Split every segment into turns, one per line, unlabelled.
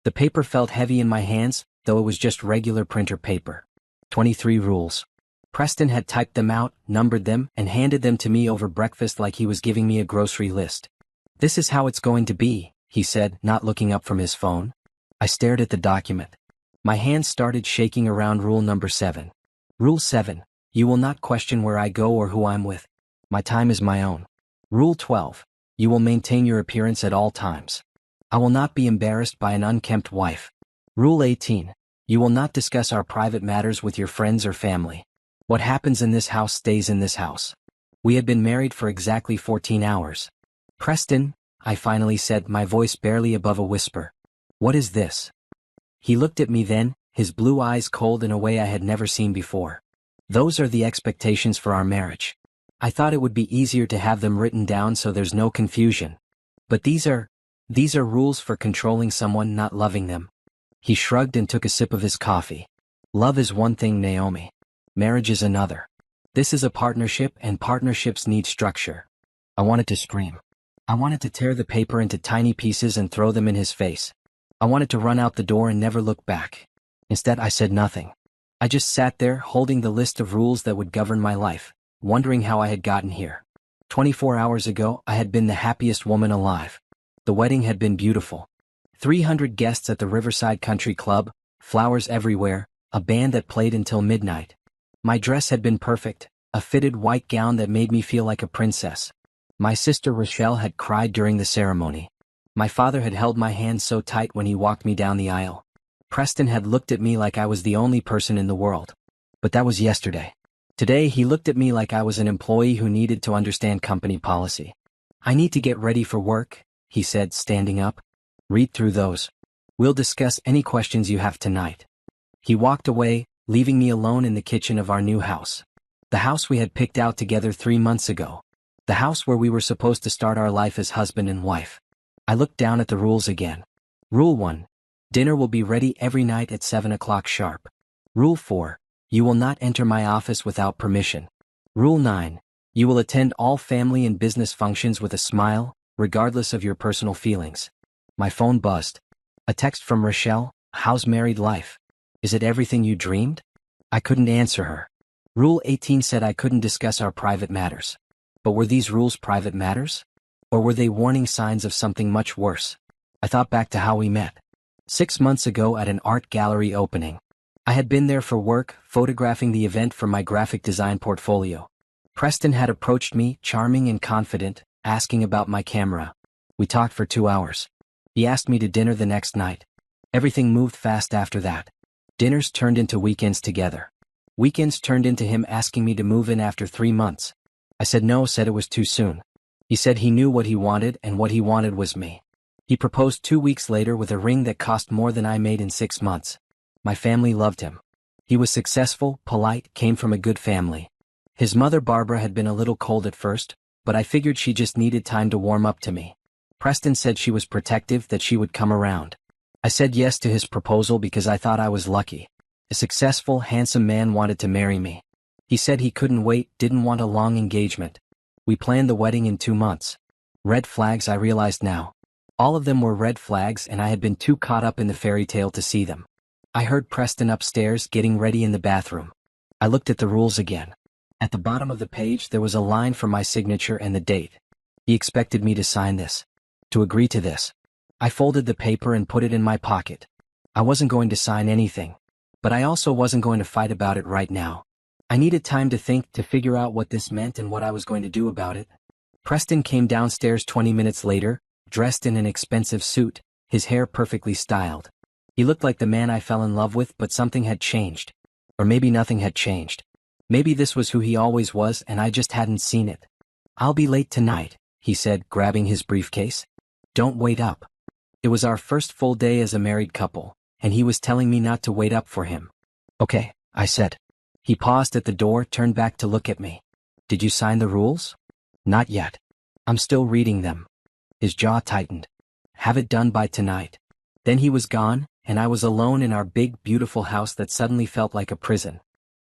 The paper felt heavy in my hands, though it was just regular printer paper. 23 rules. Preston had typed them out, numbered them, and handed them to me over breakfast like he was giving me a grocery list. "This is how it's going to be," he said, not looking up from his phone. I stared at the document. My hands started shaking around rule number 7. Rule 7. You will not question where I go or who I'm with. My time is my own. Rule 12. You will maintain your appearance at all times. I will not be embarrassed by an unkempt wife. Rule 18. You will not discuss our private matters with your friends or family. What happens in this house stays in this house. We had been married for exactly 14 hours. "Preston," I finally said, my voice barely above a whisper. "What is this?" He looked at me then, his blue eyes cold in a way I had never seen before. "Those are the expectations for our marriage. I thought it would be easier to have them written down so there's no confusion. But these are rules for controlling someone, not loving them." He shrugged and took a sip of his coffee. "Love is one thing, Naomi. Marriage is another. This is a partnership, and partnerships need structure." I wanted to scream. I wanted to tear the paper into tiny pieces and throw them in his face. I wanted to run out the door and never look back. Instead, I said nothing. I just sat there, holding the list of rules that would govern my life, wondering how I had gotten here. 24 hours ago, I had been the happiest woman alive. The wedding had been beautiful. 300 guests at the Riverside Country Club, flowers everywhere, a band that played until midnight. My dress had been perfect, a fitted white gown that made me feel like a princess. My sister Rochelle had cried during the ceremony. My father had held my hand so tight when he walked me down the aisle. Preston had looked at me like I was the only person in the world. But that was yesterday. Today he looked at me like I was an employee who needed to understand company policy. "I need to get ready for work," he said, standing up. "Read through those. We'll discuss any questions you have tonight." He walked away, leaving me alone in the kitchen of our new house. The house we had picked out together 3 months ago. The house where we were supposed to start our life as husband and wife. I looked down at the rules again. Rule 1. Dinner will be ready every night at 7 o'clock sharp. Rule 4. You will not enter my office without permission. Rule 9. You will attend all family and business functions with a smile, regardless of your personal feelings. My phone buzzed. A text from Rochelle. "How's married life? Is it everything you dreamed?" I couldn't answer her. Rule 18 said I couldn't discuss our private matters. But were these rules private matters? Or were they warning signs of something much worse? I thought back to how we met. 6 months ago at an art gallery opening. I had been there for work, photographing the event for my graphic design portfolio. Preston had approached me, charming and confident, asking about my camera. We talked for 2 hours. He asked me to dinner the next night. Everything moved fast after that. Dinners turned into weekends together. Weekends turned into him asking me to move in after 3 months. I said no, said it was too soon. He said he knew what he wanted, and what he wanted was me. He proposed 2 weeks later with a ring that cost more than I made in 6 months. My family loved him. He was successful, polite, came from a good family. His mother Barbara had been a little cold at first, but I figured she just needed time to warm up to me. Preston said she was protective, that she would come around. I said yes to his proposal because I thought I was lucky. A successful, handsome man wanted to marry me. He said he couldn't wait, didn't want a long engagement. We planned the wedding in 2 months. Red flags, I realized now. All of them were red flags, and I had been too caught up in the fairy tale to see them. I heard Preston upstairs, getting ready in the bathroom. I looked at the rules again. At the bottom of the page there was a line for my signature and the date. He expected me to sign this. To agree to this. I folded the paper and put it in my pocket. I wasn't going to sign anything. But I also wasn't going to fight about it right now. I needed time to think, to figure out what this meant and what I was going to do about it. Preston came downstairs 20 minutes later, dressed in an expensive suit, his hair perfectly styled. He looked like the man I fell in love with, but something had changed. Or maybe nothing had changed. Maybe this was who he always was and I just hadn't seen it. "I'll be late tonight," he said, grabbing his briefcase. "Don't wait up." It was our first full day as a married couple, and he was telling me not to wait up for him. "Okay," I said. He paused at the door, turned back to look at me. "Did you sign the rules?" "Not yet. I'm still reading them." His jaw tightened. "Have it done by tonight." Then he was gone, and I was alone in our big, beautiful house that suddenly felt like a prison.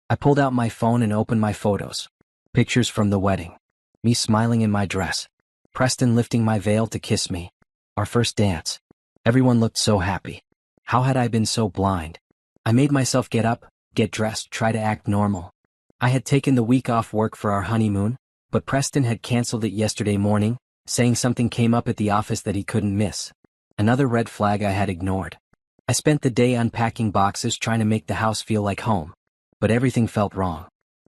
I pulled out my phone and opened my photos. Pictures from the wedding. Me smiling in my dress. Preston lifting my veil to kiss me. Our first dance. Everyone looked so happy. How had I been so blind? I made myself get up, get dressed, try to act normal. I had taken the week off work for our honeymoon, but Preston had canceled it yesterday morning, saying something came up at the office that he couldn't miss. Another red flag I had ignored. I spent the day unpacking boxes trying to make the house feel like home. But everything felt wrong.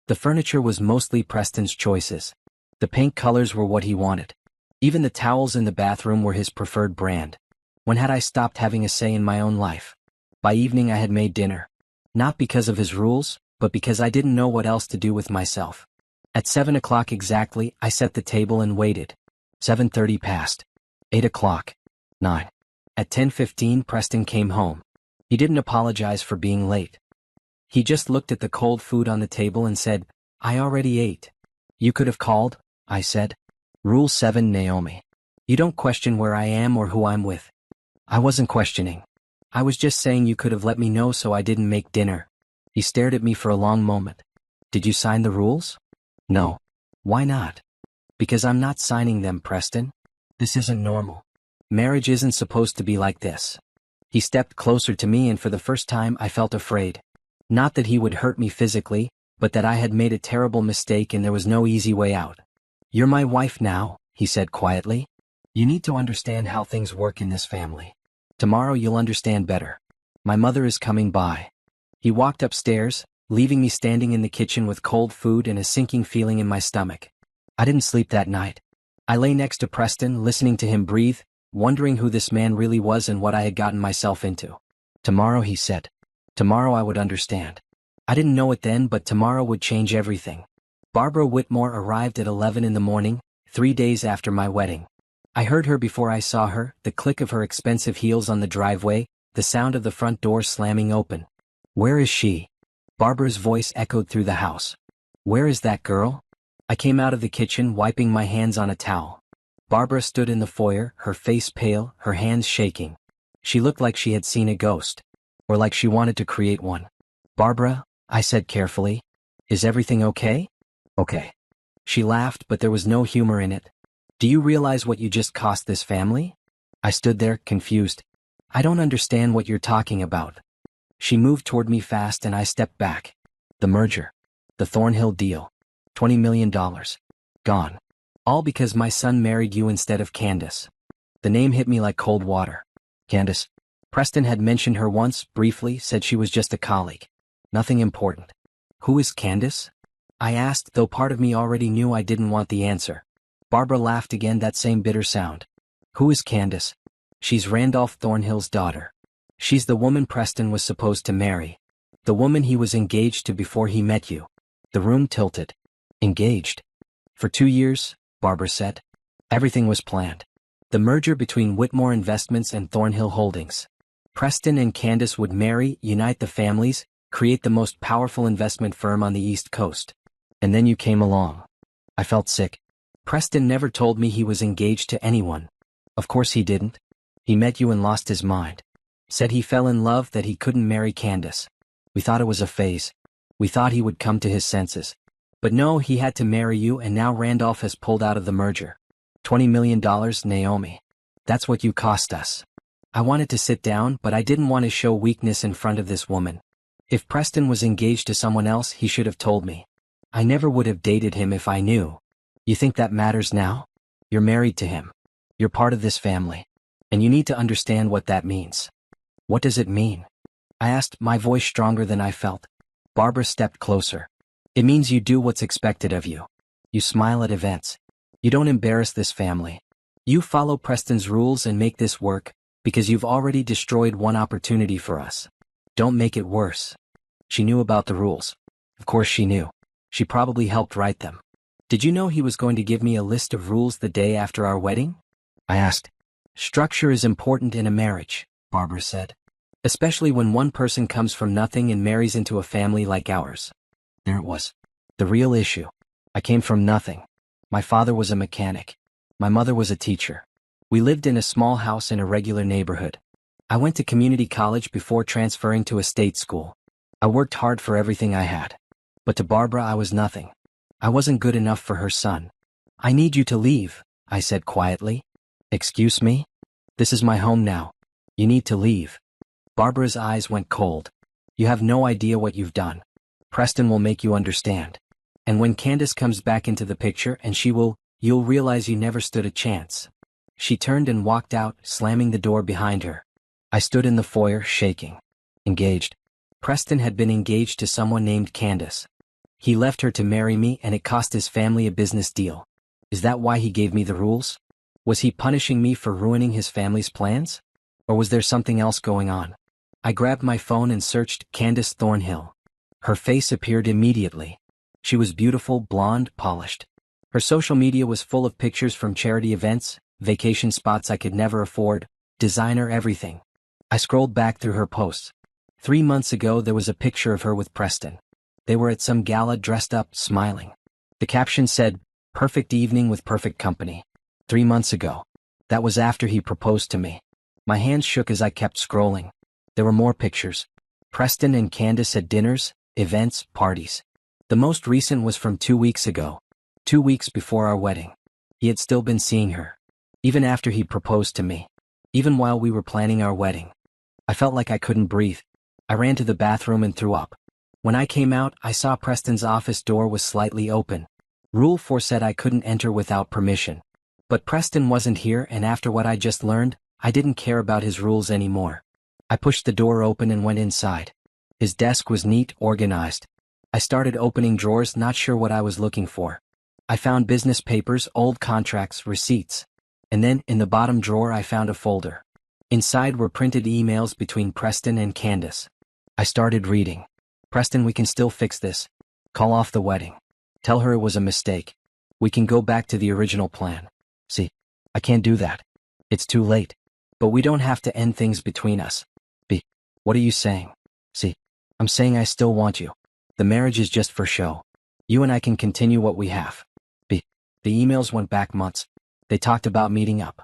The furniture was mostly Preston's choices. The paint colors were what he wanted. Even the towels in the bathroom were his preferred brand. When had I stopped having a say in my own life? By evening I had made dinner. Not because of his rules, but because I didn't know what else to do with myself. At 7 o'clock exactly, I set the table and waited. 7:30 passed. 8 o'clock. 9. At 10:15 Preston came home. He didn't apologize for being late. He just looked at the cold food on the table and said, "I already ate." "You could have called," I said. Rule 7, Naomi. You don't question where I am or who I'm with. I wasn't questioning. I was just saying you could have let me know so I didn't make dinner. He stared at me for a long moment. Did you sign the rules? No. Why not? Because I'm not signing them, Preston. This isn't normal. Marriage isn't supposed to be like this. He stepped closer to me and for the first time I felt afraid. Not that he would hurt me physically, but that I had made a terrible mistake and there was no easy way out. You're my wife now, he said quietly. You need to understand how things work in this family. Tomorrow you'll understand better. My mother is coming by. He walked upstairs, leaving me standing in the kitchen with cold food and a sinking feeling in my stomach. I didn't sleep that night. I lay next to Preston, listening to him breathe, wondering who this man really was and what I had gotten myself into. Tomorrow, he said. Tomorrow I would understand. I didn't know it then, but tomorrow would change everything. Barbara Whitmore arrived at 11 in the morning, 3 days after my wedding. I heard her before I saw her, the click of her expensive heels on the driveway, the sound of the front door slamming open. Where is she? Barbara's voice echoed through the house. Where is that girl? I came out of the kitchen, wiping my hands on a towel. Barbara stood in the foyer, her face pale, her hands shaking. She looked like she had seen a ghost. Or like she wanted to create one. Barbara, I said carefully, is everything okay? Okay. She laughed, but there was no humor in it. Do you realize what you just cost this family? I stood there, confused. I don't understand what you're talking about. She moved toward me fast and I stepped back. The merger. The Thornhill deal. $20 million. Gone. All because my son married you instead of Candace. The name hit me like cold water. Candace. Preston had mentioned her once, briefly, said she was just a colleague. Nothing important. Who is Candace? I asked, though part of me already knew I didn't want the answer. Barbara laughed again, that same bitter sound. Who is Candace? She's Randolph Thornhill's daughter. She's the woman Preston was supposed to marry. The woman he was engaged to before he met you. The room tilted. Engaged? For 2 years, Barbara said. Everything was planned. The merger between Whitmore Investments and Thornhill Holdings. Preston and Candace would marry, unite the families, create the most powerful investment firm on the East Coast. And then you came along. I felt sick. Preston never told me he was engaged to anyone. Of course he didn't. He met you and lost his mind. Said he fell in love, that he couldn't marry Candace. We thought it was a phase. We thought he would come to his senses. But no, he had to marry you, and now Randolph has pulled out of the merger. $20 million, Naomi. That's what you cost us. I wanted to sit down, but I didn't want to show weakness in front of this woman. If Preston was engaged to someone else, he should have told me. I never would have dated him if I knew. You think that matters now? You're married to him. You're part of this family. And you need to understand what that means. What does it mean? I asked, my voice stronger than I felt. Barbara stepped closer. It means you do what's expected of you. You smile at events. You don't embarrass this family. You follow Preston's rules and make this work, because you've already destroyed one opportunity for us. Don't make it worse. She knew about the rules. Of course she knew. She probably helped write them. Did you know he was going to give me a list of rules the day after our wedding? I asked. Structure is important in a marriage, Barbara said. Especially when one person comes from nothing and marries into a family like ours. There it was. The real issue. I came from nothing. My father was a mechanic. My mother was a teacher. We lived in a small house in a regular neighborhood. I went to community college before transferring to a state school. I worked hard for everything I had. But to Barbara I was nothing. I wasn't good enough for her son. I need you to leave, I said quietly. Excuse me? This is my home now. You need to leave. Barbara's eyes went cold. You have no idea what you've done. Preston will make you understand. And when Candace comes back into the picture and you'll realize you never stood a chance. She turned and walked out, slamming the door behind her. I stood in the foyer, shaking. Engaged. Preston had been engaged to someone named Candace. He left her to marry me and it cost his family a business deal. Is that why he gave me the rules? Was he punishing me for ruining his family's plans? Or was there something else going on? I grabbed my phone and searched Candace Thornhill. Her face appeared immediately. She was beautiful, blonde, polished. Her social media was full of pictures from charity events, vacation spots I could never afford, designer everything. I scrolled back through her posts. 3 months ago there was a picture of her with Preston. They were at some gala dressed up, smiling. The caption said, "Perfect evening with perfect company." 3 months ago. That was after he proposed to me. My hands shook as I kept scrolling. There were more pictures. Preston and Candace at dinners, events, parties. The most recent was from 2 weeks ago. 2 weeks before our wedding. He had still been seeing her. Even after he proposed to me. Even while we were planning our wedding. I felt like I couldn't breathe. I ran to the bathroom and threw up. When I came out, I saw Preston's office door was slightly open. Rule 4 said I couldn't enter without permission. But Preston wasn't here, and after what I just learned, I didn't care about his rules anymore. I pushed the door open and went inside. His desk was neat, organized. I started opening drawers, not sure what I was looking for. I found business papers, old contracts, receipts. And then, in the bottom drawer, I found a folder. Inside were printed emails between Preston and Candace. I started reading. "Preston, we can still fix this. Call off the wedding. Tell her it was a mistake. We can go back to the original plan." "See, I can't do that. It's too late. But we don't have to end things between us." "B, what are you saying?" "See, I'm saying I still want you. The marriage is just for show. You and I can continue what we have." "B." The emails went back months. They talked about meeting up.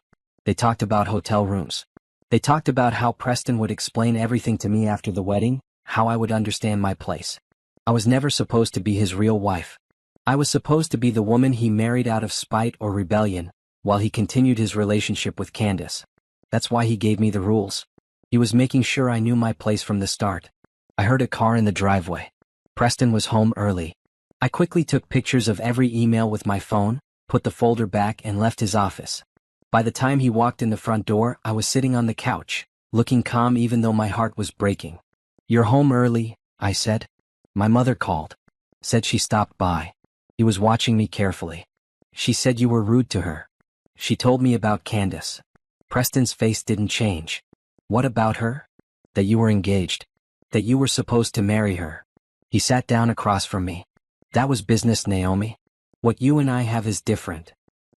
They talked about hotel rooms. They talked about how Preston would explain everything to me after the wedding, how I would understand my place. I was never supposed to be his real wife. I was supposed to be the woman he married out of spite or rebellion, while he continued his relationship with Candace. That's why he gave me the rules. He was making sure I knew my place from the start. I heard a car in the driveway. Preston was home early. I quickly took pictures of every email with my phone, put the folder back and left his office. By the time he walked in the front door, I was sitting on the couch, looking calm even though my heart was breaking. "You're home early," I said. "My mother called. Said she stopped by." He was watching me carefully. "She said you were rude to her. She told me about Candace." Preston's face didn't change. "What about her?" "That you were engaged. That you were supposed to marry her." He sat down across from me. "That was business, Naomi. What you and I have is different."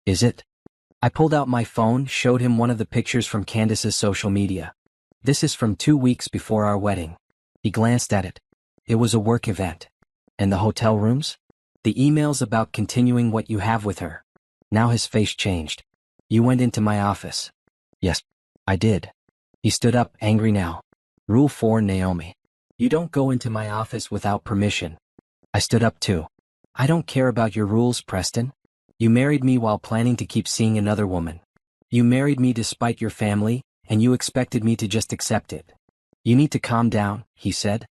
"Is it?" I pulled out my phone, showed him one of the pictures from Candace's social media. "This is from 2 weeks before our wedding." He glanced at it. It was a work event. "And the hotel rooms?" "The emails about continuing what you have with her." Now his face changed. "You went into my office." "Yes, I did." He stood up, angry now. "Rule 4, Naomi. You don't go into my office without permission." I stood up too. "I don't care about your rules, Preston. You married me while planning to keep seeing another woman. You married me despite your family, and you expected me to just accept it." "You need to calm down," he said.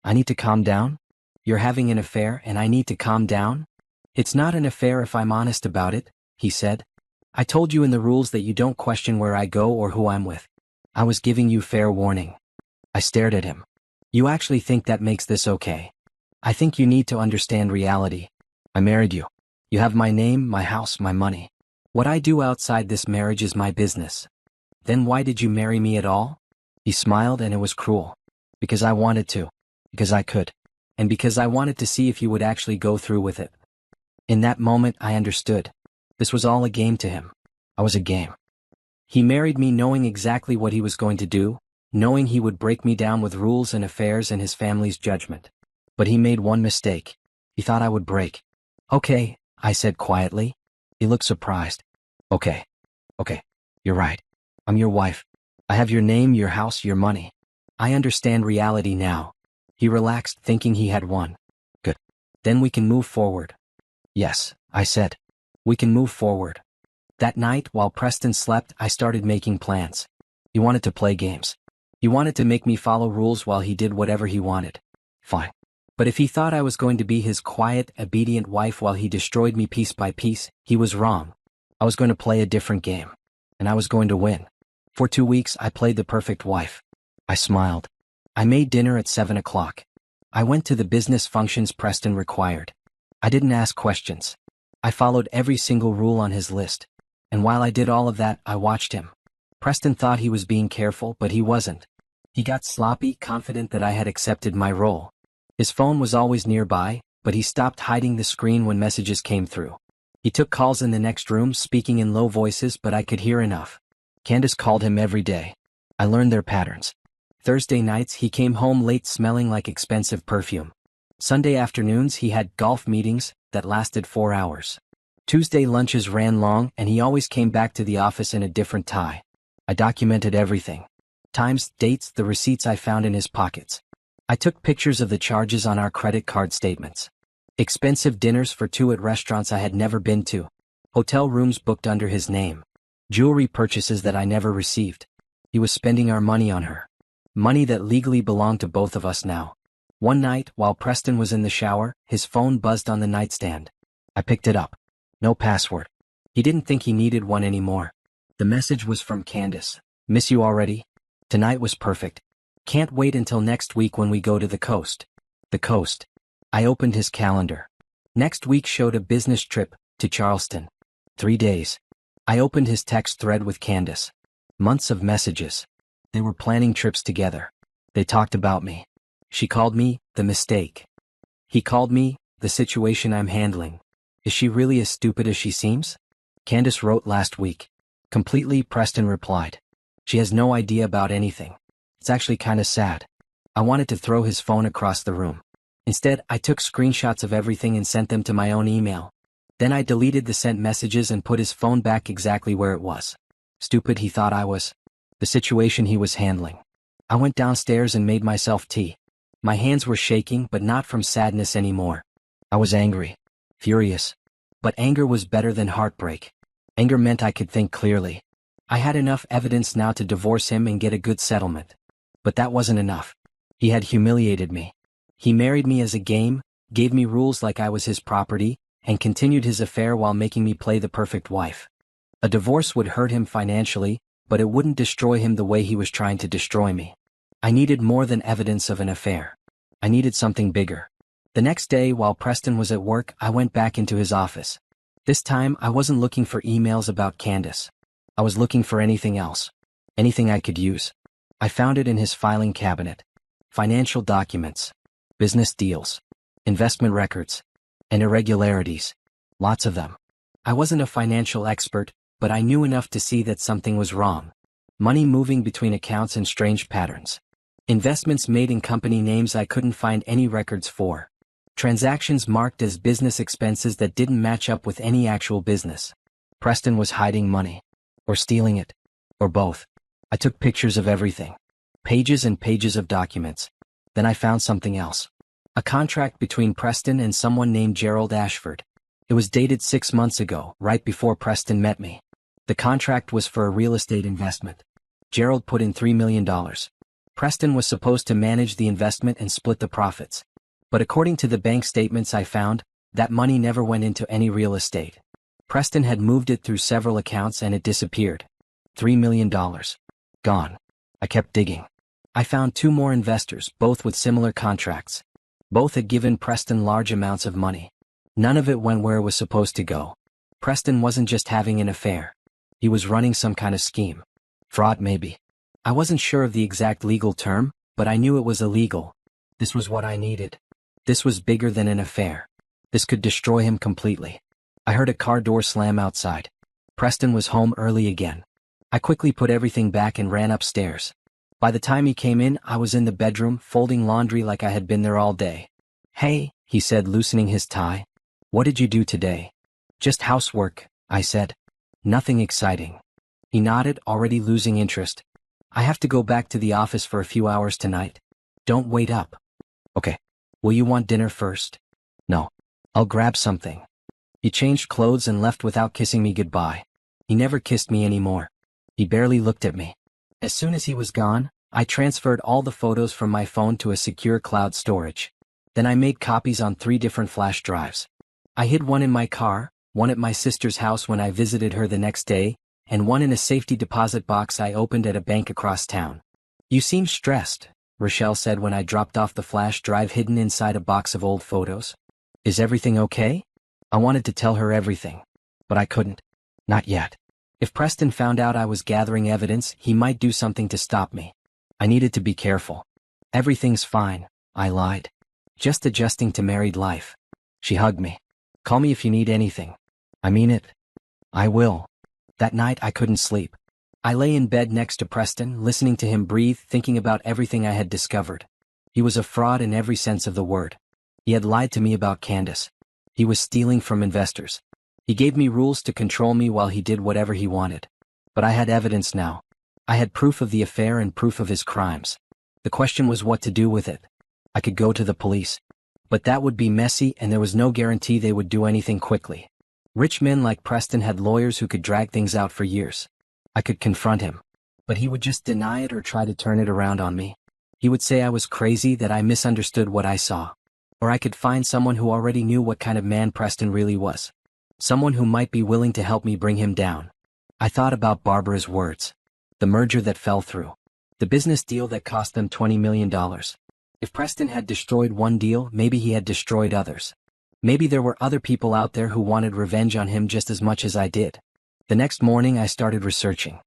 "I need to calm down? You're having an affair and I need to calm down?" "It's not an affair if I'm honest about it," he said. "I told you in the rules that you don't question where I go or who I'm with. I was giving you fair warning." I stared at him. "You actually think that makes this okay? I think you need to understand reality. I married you. You have my name, my house, my money. What I do outside this marriage is my business. Then why did you marry me at all?" He smiled and it was cruel. "Because I wanted to. Because I could. And because I wanted to see if you would actually go through with it." In that moment I understood. This was all a game to him. I was a game. He married me knowing exactly what he was going to do, knowing he would break me down with rules and affairs and his family's judgment. But he made one mistake. He thought I would break. "Okay," I said quietly. He looked surprised. Okay, you're right. I'm your wife. I have your name, your house, your money. I understand reality now." He relaxed, thinking he had won. "Good. Then we can move forward." "Yes," I said. "We can move forward." That night, while Preston slept, I started making plans. He wanted to play games. He wanted to make me follow rules while he did whatever he wanted. Fine. But if he thought I was going to be his quiet, obedient wife while he destroyed me piece by piece, he was wrong. I was going to play a different game. And I was going to win. For 2 weeks, I played the perfect wife. I smiled. I made dinner at 7 o'clock. I went to the business functions Preston required. I didn't ask questions. I followed every single rule on his list. And while I did all of that, I watched him. Preston thought he was being careful, but he wasn't. He got sloppy, confident that I had accepted my role. His phone was always nearby, but he stopped hiding the screen when messages came through. He took calls in the next room, speaking in low voices, but I could hear enough. Candace called him every day. I learned their patterns. Thursday nights, he came home late smelling like expensive perfume. Sunday afternoons, he had golf meetings that lasted 4 hours. Tuesday lunches ran long, and he always came back to the office in a different tie. I documented everything. Times, dates, the receipts I found in his pockets. I took pictures of the charges on our credit card statements. Expensive dinners for 2 at restaurants I had never been to. Hotel rooms booked under his name. Jewelry purchases that I never received. He was spending our money on her. Money that legally belonged to both of us now. One night, while Preston was in the shower, his phone buzzed on the nightstand. I picked it up. No password. He didn't think he needed one anymore. The message was from Candace. Miss you already? Tonight was perfect. Can't wait until next week when we go to the coast. The coast. I opened his calendar. Next week showed a business trip to Charleston. 3 days. I opened his text thread with Candace. Months of messages. They were planning trips together. They talked about me. She called me the mistake. He called me the situation I'm handling. Is she really as stupid as she seems? Candace wrote last week. Completely, Preston replied. She has no idea about anything. It's actually kinda sad. I wanted to throw his phone across the room. Instead, I took screenshots of everything and sent them to my own email. Then I deleted the sent messages and put his phone back exactly where it was. Stupid he thought I was. The situation he was handling. I went downstairs and made myself tea. My hands were shaking, but not from sadness anymore. I was angry. Furious. But anger was better than heartbreak. Anger meant I could think clearly. I had enough evidence now to divorce him and get a good settlement. But that wasn't enough. He had humiliated me. He married me as a game, gave me rules like I was his property, and continued his affair while making me play the perfect wife. A divorce would hurt him financially, but it wouldn't destroy him the way he was trying to destroy me. I needed more than evidence of an affair. I needed something bigger. The next day, while Preston was at work, I went back into his office. This time, I wasn't looking for emails about Candace. I was looking for anything else. Anything I could use. I found it in his filing cabinet. Financial documents. Business deals. Investment records. And irregularities. Lots of them. I wasn't a financial expert, but I knew enough to see that something was wrong. Money moving between accounts in strange patterns. Investments made in company names I couldn't find any records for. Transactions marked as business expenses that didn't match up with any actual business. Preston was hiding money. Or stealing it. Or both. I took pictures of everything. Pages and pages of documents. Then I found something else. A contract between Preston and someone named Gerald Ashford. It was dated 6 months ago, right before Preston met me. The contract was for a real estate investment. Gerald put in $3 million. Preston was supposed to manage the investment and split the profits. But according to the bank statements I found, that money never went into any real estate. Preston had moved it through several accounts and it disappeared. $3 million. Gone. I kept digging. I found 2 more investors, both with similar contracts. Both had given Preston large amounts of money. None of it went where it was supposed to go. Preston wasn't just having an affair. He was running some kind of scheme. Fraud, maybe. I wasn't sure of the exact legal term, but I knew it was illegal. This was what I needed. This was bigger than an affair. This could destroy him completely. I heard a car door slam outside. Preston was home early again. I quickly put everything back and ran upstairs. By the time he came in, I was in the bedroom, folding laundry like I had been there all day. Hey, he said, loosening his tie. What did you do today? Just housework, I said. Nothing exciting. He nodded, already losing interest. I have to go back to the office for a few hours tonight. Don't wait up. Okay. Will you want dinner first? No. I'll grab something. He changed clothes and left without kissing me goodbye. He never kissed me anymore. He barely looked at me. As soon as he was gone, I transferred all the photos from my phone to a secure cloud storage. Then I made copies on 3 different flash drives. I hid one in my car, one at my sister's house when I visited her the next day, and one in a safety deposit box I opened at a bank across town. You seem stressed, Rochelle said when I dropped off the flash drive hidden inside a box of old photos. Is everything okay? I wanted to tell her everything, but I couldn't. Not yet. If Preston found out I was gathering evidence, he might do something to stop me. I needed to be careful. Everything's fine, I lied. Just adjusting to married life. She hugged me. Call me if you need anything. I mean it. I will. That night I couldn't sleep. I lay in bed next to Preston, listening to him breathe, thinking about everything I had discovered. He was a fraud in every sense of the word. He had lied to me about Candace. He was stealing from investors. He gave me rules to control me while he did whatever he wanted. But I had evidence now. I had proof of the affair and proof of his crimes. The question was what to do with it. I could go to the police. But that would be messy and there was no guarantee they would do anything quickly. Rich men like Preston had lawyers who could drag things out for years. I could confront him. But he would just deny it or try to turn it around on me. He would say I was crazy, that I misunderstood what I saw. Or I could find someone who already knew what kind of man Preston really was. Someone who might be willing to help me bring him down. I thought about Barbara's words. The merger that fell through. The business deal that cost them $20 million. If Preston had destroyed one deal, maybe he had destroyed others. Maybe there were other people out there who wanted revenge on him just as much as I did. The next morning I started researching.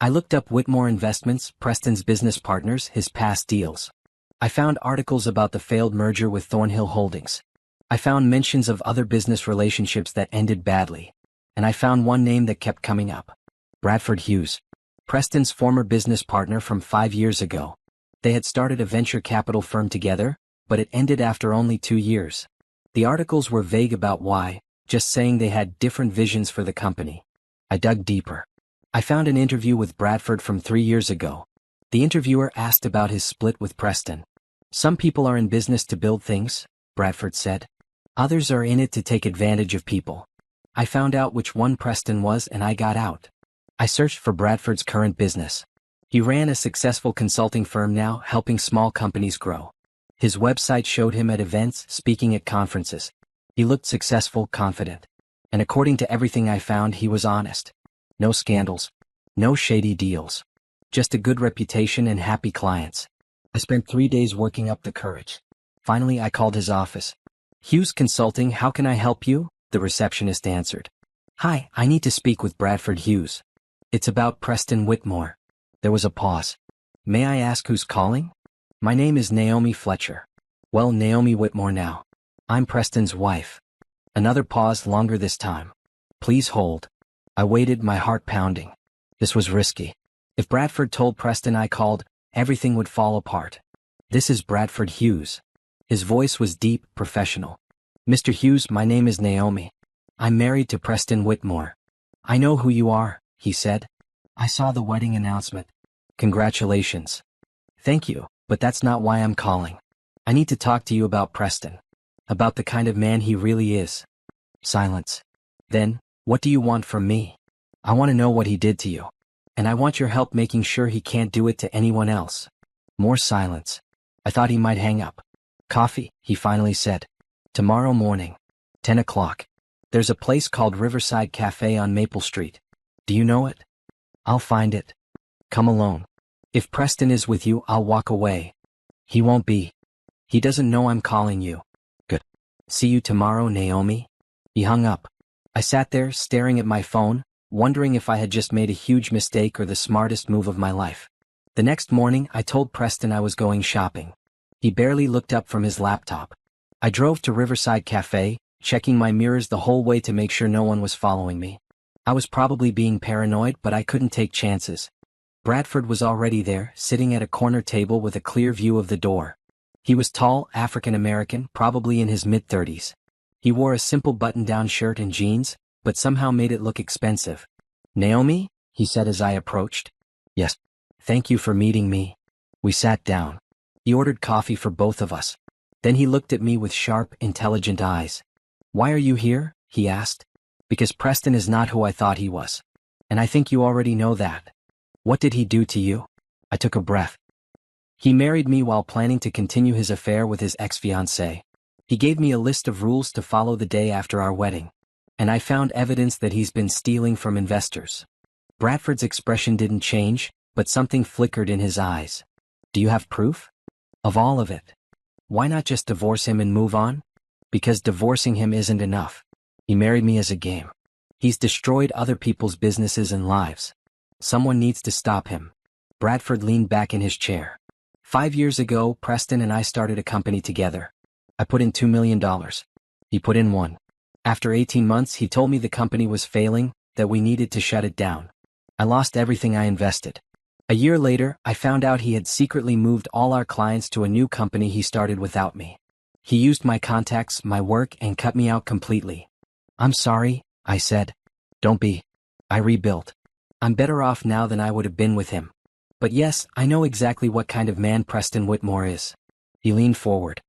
I looked up Whitmore Investments, Preston's business partners, his past deals. I found articles about the failed merger with Thornhill Holdings. I found mentions of other business relationships that ended badly. And I found one name that kept coming up. Bradford Hughes. Preston's former business partner from 5 years ago. They had started a venture capital firm together, but it ended after only 2 years. The articles were vague about why, just saying they had different visions for the company. I dug deeper. I found an interview with Bradford from 3 years ago. The interviewer asked about his split with Preston. Some people are in business to build things, Bradford said. Others are in it to take advantage of people. I found out which one Preston was and I got out. I searched for Bradford's current business. He ran a successful consulting firm now, helping small companies grow. His website showed him at events, speaking at conferences. He looked successful, confident. And according to everything I found, he was honest. No scandals. No shady deals. Just a good reputation and happy clients. I spent 3 days working up the courage. Finally, I called his office. Hughes Consulting, how can I help you? The receptionist answered. Hi, I need to speak with Bradford Hughes. It's about Preston Whitmore. There was a pause. May I ask who's calling? My name is Naomi Fletcher. Well, Naomi Whitmore now. I'm Preston's wife. Another pause, longer this time. Please hold. I waited, my heart pounding. This was risky. If Bradford told Preston I called, everything would fall apart. This is Bradford Hughes. His voice was deep, professional. Mr. Hughes, my name is Naomi. I'm married to Preston Whitmore. I know who you are, he said. I saw the wedding announcement. Congratulations. Thank you, but that's not why I'm calling. I need to talk to you about Preston. About the kind of man he really is. Silence. Then, what do you want from me? I want to know what he did to you. And I want your help making sure he can't do it to anyone else. More silence. I thought he might hang up. Coffee, he finally said. Tomorrow morning. 10 o'clock. There's a place called Riverside Cafe on Maple Street. Do you know it? I'll find it. Come alone. If Preston is with you, I'll walk away. He won't be. He doesn't know I'm calling you. Good. See you tomorrow, Naomi. He hung up. I sat there, staring at my phone, wondering if I had just made a huge mistake or the smartest move of my life. The next morning, I told Preston I was going shopping. He barely looked up from his laptop. I drove to Riverside Cafe, checking my mirrors the whole way to make sure no one was following me. I was probably being paranoid, but I couldn't take chances. Bradford was already there, sitting at a corner table with a clear view of the door. He was tall, African-American, probably in his mid-30s. He wore a simple button-down shirt and jeans, but somehow made it look expensive. Naomi? He said as I approached. Yes. Thank you for meeting me. We sat down. He ordered coffee for both of us. Then he looked at me with sharp, intelligent eyes. Why are you here? He asked. Because Preston is not who I thought he was. And I think you already know that. What did he do to you? I took a breath. He married me while planning to continue his affair with his ex-fiancée. He gave me a list of rules to follow the day after our wedding. And I found evidence that he's been stealing from investors. Bradford's expression didn't change, but something flickered in his eyes. Do you have proof? Of all of it. Why not just divorce him and move on? Because divorcing him isn't enough. He married me as a game. He's destroyed other people's businesses and lives. Someone needs to stop him. Bradford leaned back in his chair. 5 years ago, Preston and I started a company together. I put in $2 million. He put in $1 million. After 18 months, he told me the company was failing, that we needed to shut it down. I lost everything I invested. A year later, I found out he had secretly moved all our clients to a new company he started without me. He used my contacts, my work, and cut me out completely. I'm sorry, I said. Don't be. I rebuilt. I'm better off now than I would have been with him. But yes, I know exactly what kind of man Preston Whitmore is. He leaned forward.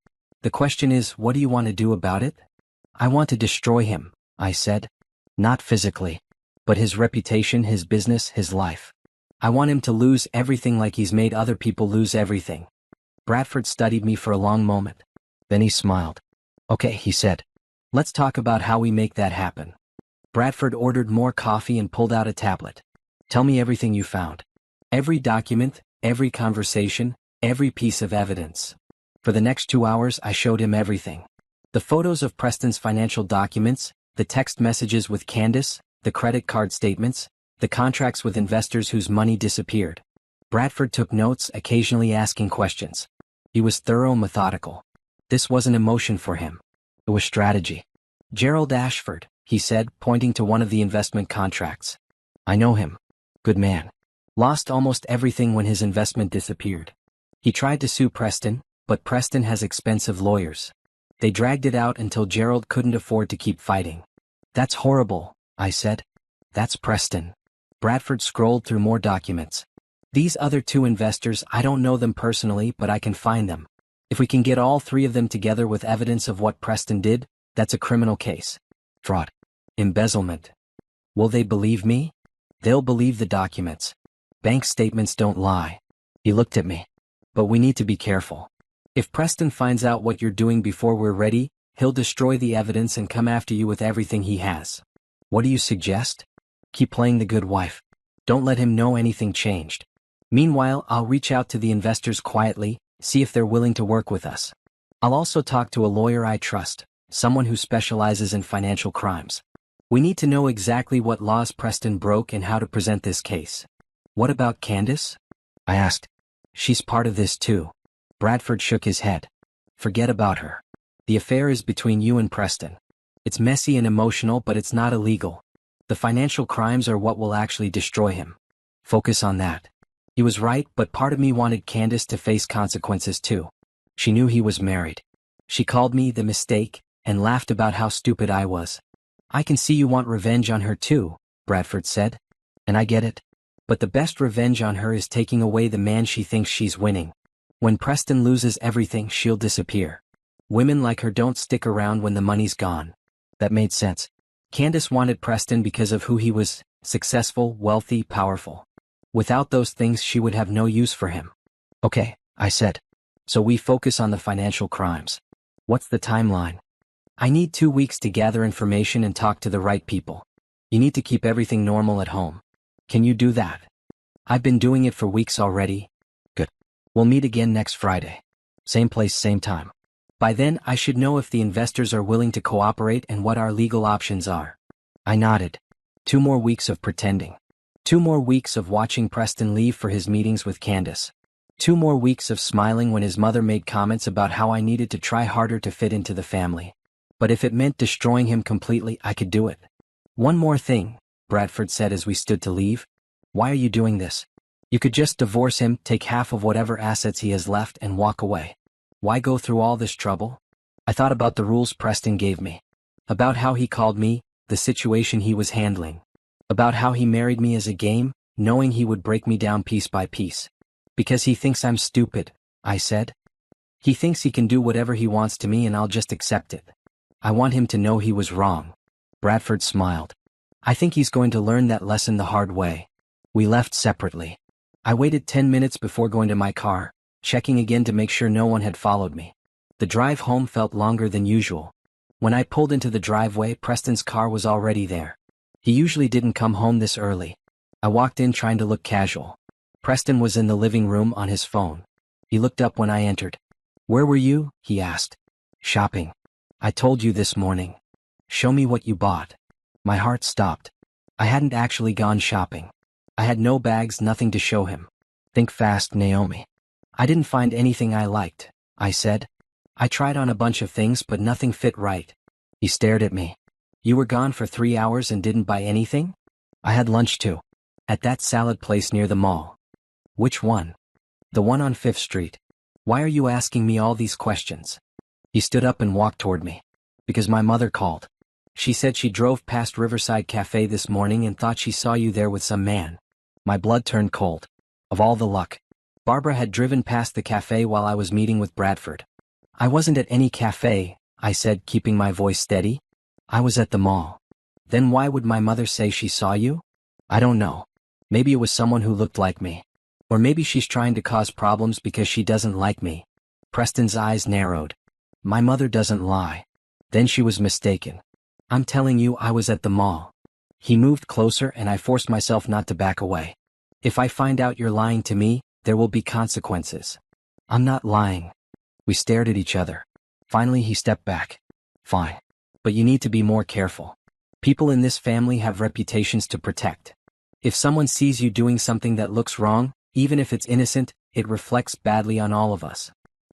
The question is, what do you want to do about it? I want to destroy him, I said. Not physically, but his reputation, his business, his life. I want him to lose everything like he's made other people lose everything. Bradford studied me for a long moment. Then he smiled. Okay, he said. Let's talk about how we make that happen. Bradford ordered more coffee and pulled out a tablet. Tell me everything you found. Every document, every conversation, every piece of evidence. For the next 2 hours, I showed him everything. The photos of Preston's financial documents, the text messages with Candace, the credit card statements, the contracts with investors whose money disappeared. Bradford took notes, occasionally asking questions. He was thorough and methodical. This wasn't emotion for him. It was strategy. Gerald Ashford, he said, pointing to one of the investment contracts. I know him. Good man. Lost almost everything when his investment disappeared. He tried to sue Preston, but Preston has expensive lawyers. They dragged it out until Gerald couldn't afford to keep fighting. That's horrible, I said. That's Preston. Bradford scrolled through more documents. These other 2 investors, I don't know them personally, but I can find them. If we can get all 3 of them together with evidence of what Preston did, that's a criminal case. Fraud. Embezzlement. Will they believe me? They'll believe the documents. Bank statements don't lie. He looked at me. But we need to be careful. If Preston finds out what you're doing before we're ready, he'll destroy the evidence and come after you with everything he has. What do you suggest? Keep playing the good wife. Don't let him know anything changed. Meanwhile, I'll reach out to the investors quietly, see if they're willing to work with us. I'll also talk to a lawyer I trust, someone who specializes in financial crimes. We need to know exactly what laws Preston broke and how to present this case. What about Candace? I asked. She's part of this too. Bradford shook his head. Forget about her. The affair is between you and Preston. It's messy and emotional, but it's not illegal. The financial crimes are what will actually destroy him. Focus on that. He was right, but part of me wanted Candace to face consequences too. She knew he was married. She called me the mistake and laughed about how stupid I was. I can see you want revenge on her too, Bradford said. And I get it. But the best revenge on her is taking away the man she thinks she's winning. When Preston loses everything, she'll disappear. Women like her don't stick around when the money's gone. That made sense. Candace wanted Preston because of who he was, successful, wealthy, powerful. Without those things, she would have no use for him. Okay, I said. So we focus on the financial crimes. What's the timeline? I need 2 weeks to gather information and talk to the right people. You need to keep everything normal at home. Can you do that? I've been doing it for weeks already. Good. We'll meet again next Friday. Same place, same time. By then, I should know if the investors are willing to cooperate and what our legal options are. I nodded. 2 more weeks of pretending. 2 more weeks of watching Preston leave for his meetings with Candace. 2 more weeks of smiling when his mother made comments about how I needed to try harder to fit into the family. But if it meant destroying him completely, I could do it. One more thing, Bradford said as we stood to leave. Why are you doing this? You could just divorce him, take half of whatever assets he has left, and walk away. Why go through all this trouble? I thought about the rules Preston gave me. About how he called me, the situation he was handling. About how he married me as a game, knowing he would break me down piece by piece. Because he thinks I'm stupid, I said. He thinks he can do whatever he wants to me and I'll just accept it. I want him to know he was wrong. Bradford smiled. I think he's going to learn that lesson the hard way. We left separately. I waited 10 minutes before going to my car, checking again to make sure no one had followed me. The drive home felt longer than usual. When I pulled into the driveway, Preston's car was already there. He usually didn't come home this early. I walked in trying to look casual. Preston was in the living room on his phone. He looked up when I entered. "Where were you?" he asked. "Shopping. I told you this morning. Show me what you bought." My heart stopped. I hadn't actually gone shopping. I had no bags, nothing to show him. "Think fast, Naomi." "I didn't find anything I liked," I said. "I tried on a bunch of things but nothing fit right." He stared at me. "You were gone for 3 hours and didn't buy anything?" "I had lunch too. At that salad place near the mall." "Which one?" "The one on 5th Street. Why are you asking me all these questions?" He stood up and walked toward me. "Because my mother called. She said she drove past Riverside Cafe this morning and thought she saw you there with some man." My blood turned cold. Of all the luck. Barbara had driven past the cafe while I was meeting with Bradford. "I wasn't at any cafe," I said, keeping my voice steady. "I was at the mall." "Then why would my mother say she saw you?" "I don't know. Maybe it was someone who looked like me. Or maybe she's trying to cause problems because she doesn't like me." Preston's eyes narrowed. "My mother doesn't lie." Then she was mistaken. "I'm telling you, I was at the mall." He moved closer and I forced myself not to back away. "If I find out you're lying to me, there will be consequences." "I'm not lying." We stared at each other. Finally he stepped back. "Fine. But you need to be more careful. People in this family have reputations to protect. If someone sees you doing something that looks wrong, even if it's innocent, it reflects badly on all of us."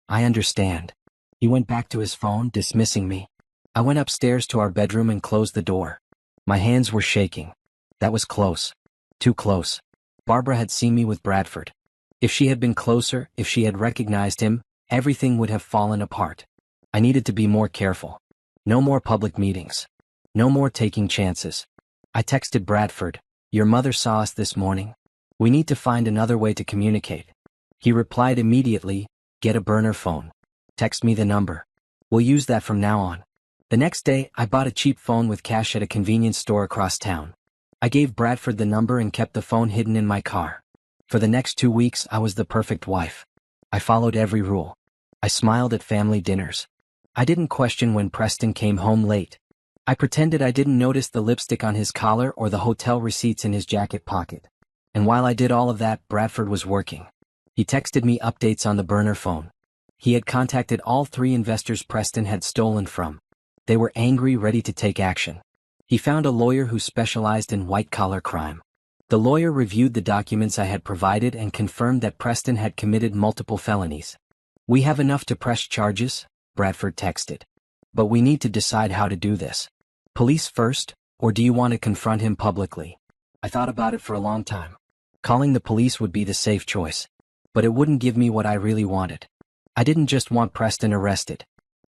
"I understand." He went back to his phone, dismissing me. I went upstairs to our bedroom and closed the door. My hands were shaking. That was close. Too close. Barbara had seen me with Bradford. If she had been closer, if she had recognized him, everything would have fallen apart. I needed to be more careful. No more public meetings. No more taking chances. I texted Bradford, "Your mother saw us this morning. We need to find another way to communicate." He replied immediately, "Get a burner phone. Text me the number. We'll use that from now on." The next day, I bought a cheap phone with cash at a convenience store across town. I gave Bradford the number and kept the phone hidden in my car. For the next 2 weeks, I was the perfect wife. I followed every rule. I smiled at family dinners. I didn't question when Preston came home late. I pretended I didn't notice the lipstick on his collar or the hotel receipts in his jacket pocket. And while I did all of that, Bradford was working. He texted me updates on the burner phone. He had contacted all 3 investors Preston had stolen from. They were angry, ready to take action. He found a lawyer who specialized in white-collar crime. The lawyer reviewed the documents I had provided and confirmed that Preston had committed multiple felonies. "We have enough to press charges," Bradford texted. "But we need to decide how to do this. Police first, or do you want to confront him publicly?" I thought about it for a long time. Calling the police would be the safe choice. But it wouldn't give me what I really wanted. I didn't just want Preston arrested.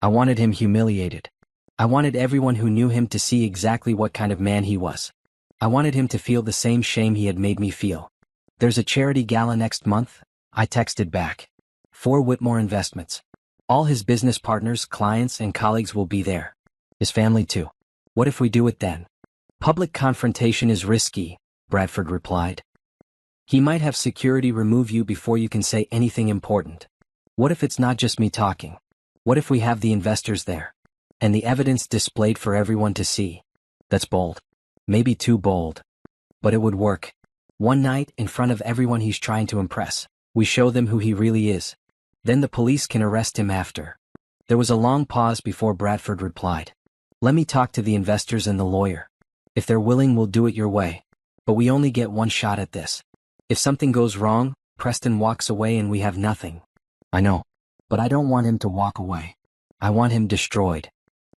I wanted him humiliated. I wanted everyone who knew him to see exactly what kind of man he was. I wanted him to feel the same shame he had made me feel. "There's a charity gala next month," I texted back. "For Whitmore Investments. All his business partners, clients, and colleagues will be there. His family too. What if we do it then?" "Public confrontation is risky," Bradford replied. "He might have security remove you before you can say anything important. What if it's not just me talking? What if we have the investors there? And the evidence displayed for everyone to see?" That's bold. Maybe too bold. But it would work. One night, in front of everyone he's trying to impress, we show them who he really is. Then the police can arrest him after. There was a long pause before Bradford replied. "Let me talk to the investors and the lawyer. If they're willing, we'll do it your way. But we only get one shot at this. If something goes wrong, Preston walks away and we have nothing." "I know. But I don't want him to walk away. I want him destroyed."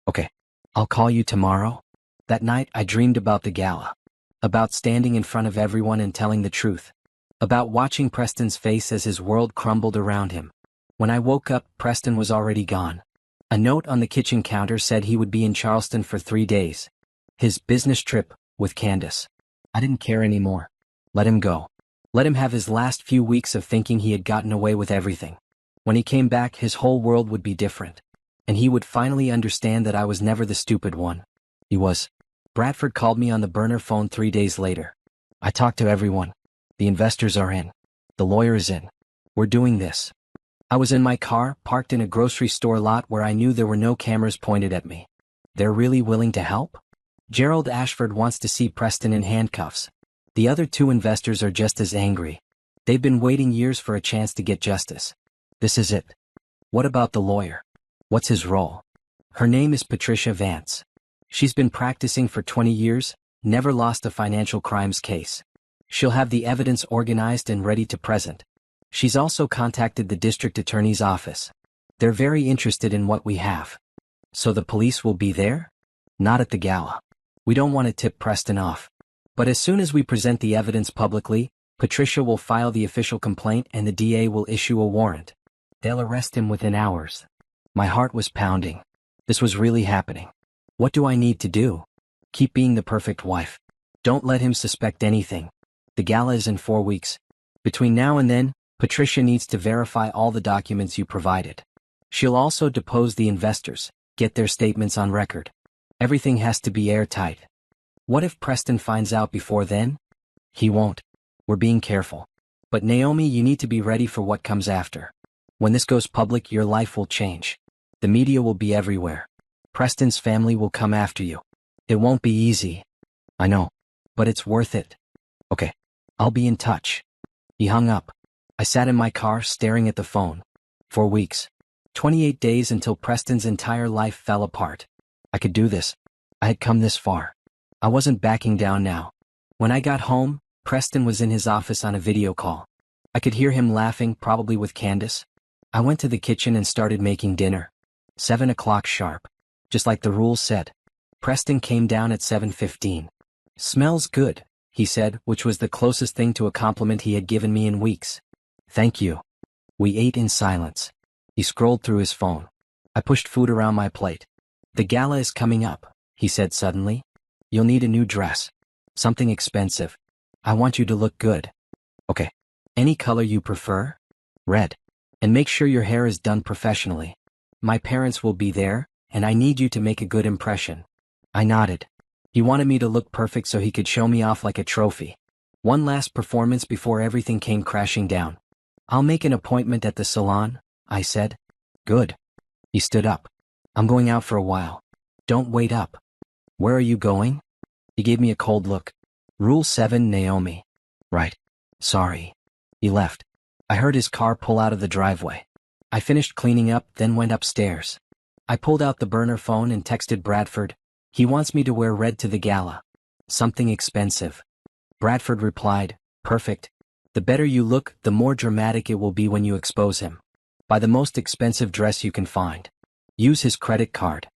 "Okay. I'll call you tomorrow." That night I dreamed about the gala. About standing in front of everyone and telling the truth. About watching Preston's face as his world crumbled around him. When I woke up, Preston was already gone. A note on the kitchen counter said he would be in Charleston for 3 days. His business trip with Candace. I didn't care anymore. Let him go. Let him have his last few weeks of thinking he had gotten away with everything. When he came back, his whole world would be different. And he would finally understand that I was never the stupid one. He was. Bradford called me on the burner phone 3 days later. "I talked to everyone. The investors are in. The lawyer is in. We're doing this." I was in my car, parked in a grocery store lot where I knew there were no cameras pointed at me. They're really willing to help? Gerald Ashford wants to see Preston in handcuffs. The other two investors are just as angry. They've been waiting years for a chance to get justice. This is it. What about the lawyer? What's his role? Her name is Patricia Vance. She's been practicing for 20 years, never lost a financial crimes case. She'll have the evidence organized and ready to present. She's also contacted the district attorney's office. They're very interested in what we have. So the police will be there? Not at the gala. We don't want to tip Preston off. But as soon as we present the evidence publicly, Patricia will file the official complaint and the DA will issue a warrant. They'll arrest him within hours. My heart was pounding. This was really happening. What do I need to do? Keep being the perfect wife. Don't let him suspect anything. The gala is in 4 weeks. Between now and then, Patricia needs to verify all the documents you provided. She'll also depose the investors, get their statements on record. Everything has to be airtight. What if Preston finds out before then? He won't. We're being careful. But Naomi, you need to be ready for what comes after. When this goes public, your life will change. The media will be everywhere. Preston's family will come after you. It won't be easy. I know. But it's worth it. Okay. I'll be in touch. He hung up. I sat in my car staring at the phone. 4 weeks. 28 days until Preston's entire life fell apart. I could do this. I had come this far. I wasn't backing down now. When I got home, Preston was in his office on a video call. I could hear him laughing, probably with Candace. I went to the kitchen and started making dinner. 7 o'clock sharp. Just like the rules said. Preston came down at 7:15. Smells good, he said, which was the closest thing to a compliment he had given me in weeks. Thank you. We ate in silence. He scrolled through his phone. I pushed food around my plate. The gala is coming up, he said suddenly. You'll need a new dress. Something expensive. I want you to look good. Okay. Any color you prefer? Red. And make sure your hair is done professionally. My parents will be there, and I need you to make a good impression. I nodded. He wanted me to look perfect so he could show me off like a trophy. One last performance before everything came crashing down. I'll make an appointment at the salon, I said. Good. He stood up. I'm going out for a while. Don't wait up. Where are you going? He gave me a cold look. Rule 7, Naomi. Right. Sorry. He left. I heard his car pull out of the driveway. I finished cleaning up, then went upstairs. I pulled out the burner phone and texted Bradford. He wants me to wear red to the gala. Something expensive. Bradford replied, perfect. The better you look, the more dramatic it will be when you expose him. Buy the most expensive dress you can find. Use his credit card.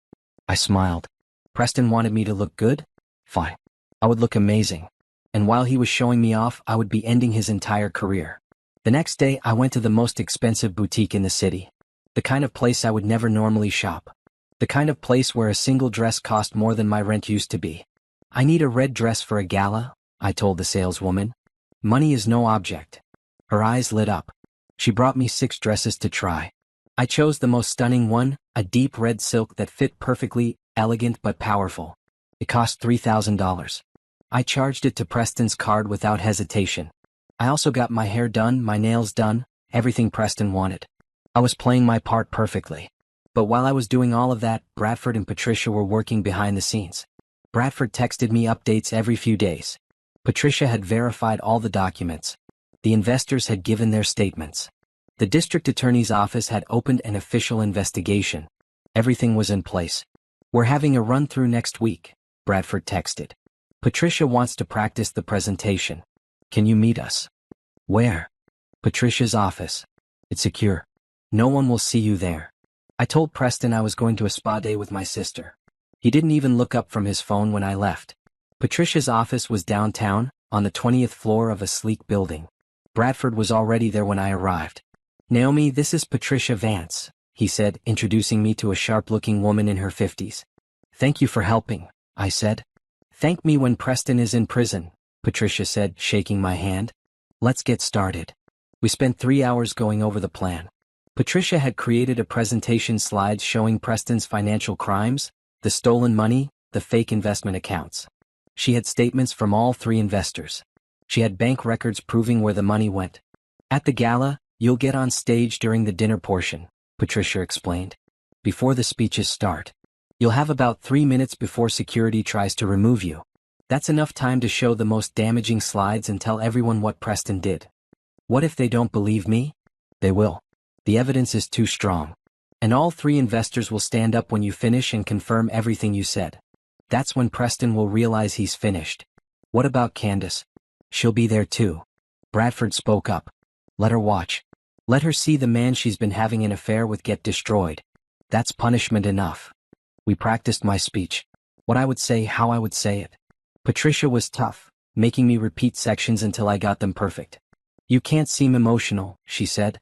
I smiled. Preston wanted me to look good? Fine. I would look amazing. And while he was showing me off, I would be ending his entire career. The next day, I went to the most expensive boutique in the city. The kind of place I would never normally shop. The kind of place where a single dress cost more than my rent used to be. I need a red dress for a gala, I told the saleswoman. Money is no object. Her eyes lit up. She brought me 6 dresses to try. I chose the most stunning one, a deep red silk that fit perfectly, elegant but powerful. It cost $3,000. I charged it to Preston's card without hesitation. I also got my hair done, my nails done, everything Preston wanted. I was playing my part perfectly. But while I was doing all of that, Bradford and Patricia were working behind the scenes. Bradford texted me updates every few days. Patricia had verified all the documents. The investors had given their statements. The district attorney's office had opened an official investigation. Everything was in place. We're having a run-through next week, Bradford texted. Patricia wants to practice the presentation. Can you meet us? Where? Patricia's office. It's secure. No one will see you there. I told Preston I was going to a spa day with my sister. He didn't even look up from his phone when I left. Patricia's office was downtown, on the 20th floor of a sleek building. Bradford was already there when I arrived. Naomi, this is Patricia Vance, he said, introducing me to a sharp-looking woman in her 50s. Thank you for helping, I said. Thank me when Preston is in prison, Patricia said, shaking my hand. Let's get started. We spent 3 hours going over the plan. Patricia had created a presentation slide showing Preston's financial crimes, the stolen money, the fake investment accounts. She had statements from all 3 investors. She had bank records proving where the money went. At the gala, You'll get on stage during the dinner portion, Patricia explained. Before the speeches start. You'll have about 3 minutes before security tries to remove you. That's enough time to show the most damaging slides and tell everyone what Preston did. What if they don't believe me? They will. The evidence is too strong. And all 3 investors will stand up when you finish and confirm everything you said. That's when Preston will realize he's finished. What about Candace? She'll be there too. Bradford spoke up. Let her watch. Let her see the man she's been having an affair with get destroyed. That's punishment enough. We practiced my speech. What I would say, how I would say it. Patricia was tough, making me repeat sections until I got them perfect. You can't seem emotional, she said.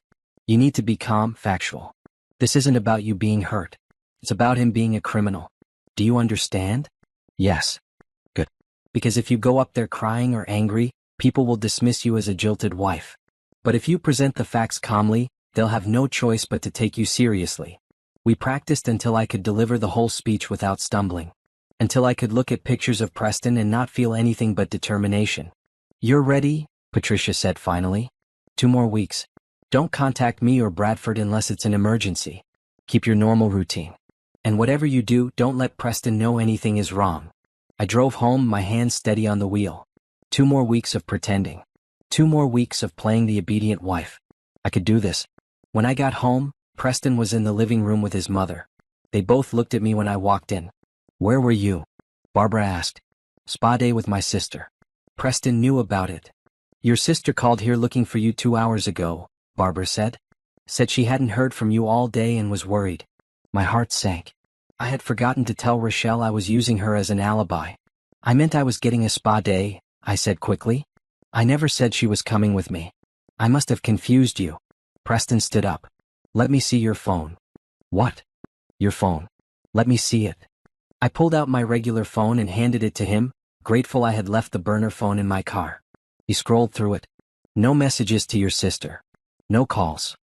You need to be calm, factual. This isn't about you being hurt. It's about him being a criminal. Do you understand? Yes. Good. Because if you go up there crying or angry, people will dismiss you as a jilted wife. But if you present the facts calmly, they'll have no choice but to take you seriously. We practiced until I could deliver the whole speech without stumbling. Until I could look at pictures of Preston and not feel anything but determination. You're ready? Patricia said finally. 2 more weeks. Don't contact me or Bradford unless it's an emergency. Keep your normal routine. And whatever you do, don't let Preston know anything is wrong. I drove home, my hands steady on the wheel. 2 more weeks of pretending. 2 more weeks of playing the obedient wife. I could do this. When I got home, Preston was in the living room with his mother. They both looked at me when I walked in. Where were you? Barbara asked. Spa day with my sister. Preston knew about it. Your sister called here looking for you 2 hours ago, Barbara said. Said she hadn't heard from you all day and was worried. My heart sank. I had forgotten to tell Rochelle I was using her as an alibi. I meant I was getting a spa day, I said quickly. I never said she was coming with me. I must have confused you. Preston stood up. Let me see your phone. What? Your phone. Let me see it. I pulled out my regular phone and handed it to him, grateful I had left the burner phone in my car. He scrolled through it. No messages to your sister. No calls.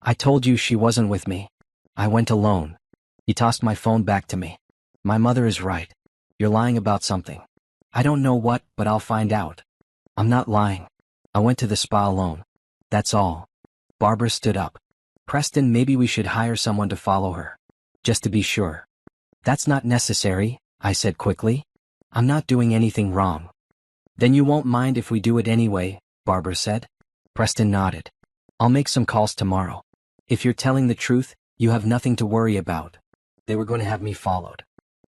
I told you she wasn't with me. I went alone. He tossed my phone back to me. My mother is right. You're lying about something. I don't know what, but I'll find out. I'm not lying. I went to the spa alone. That's all. Barbara stood up. Preston, maybe we should hire someone to follow her. Just to be sure. That's not necessary, I said quickly. I'm not doing anything wrong. Then you won't mind if we do it anyway, Barbara said. Preston nodded. I'll make some calls tomorrow. If you're telling the truth, you have nothing to worry about. They were going to have me followed.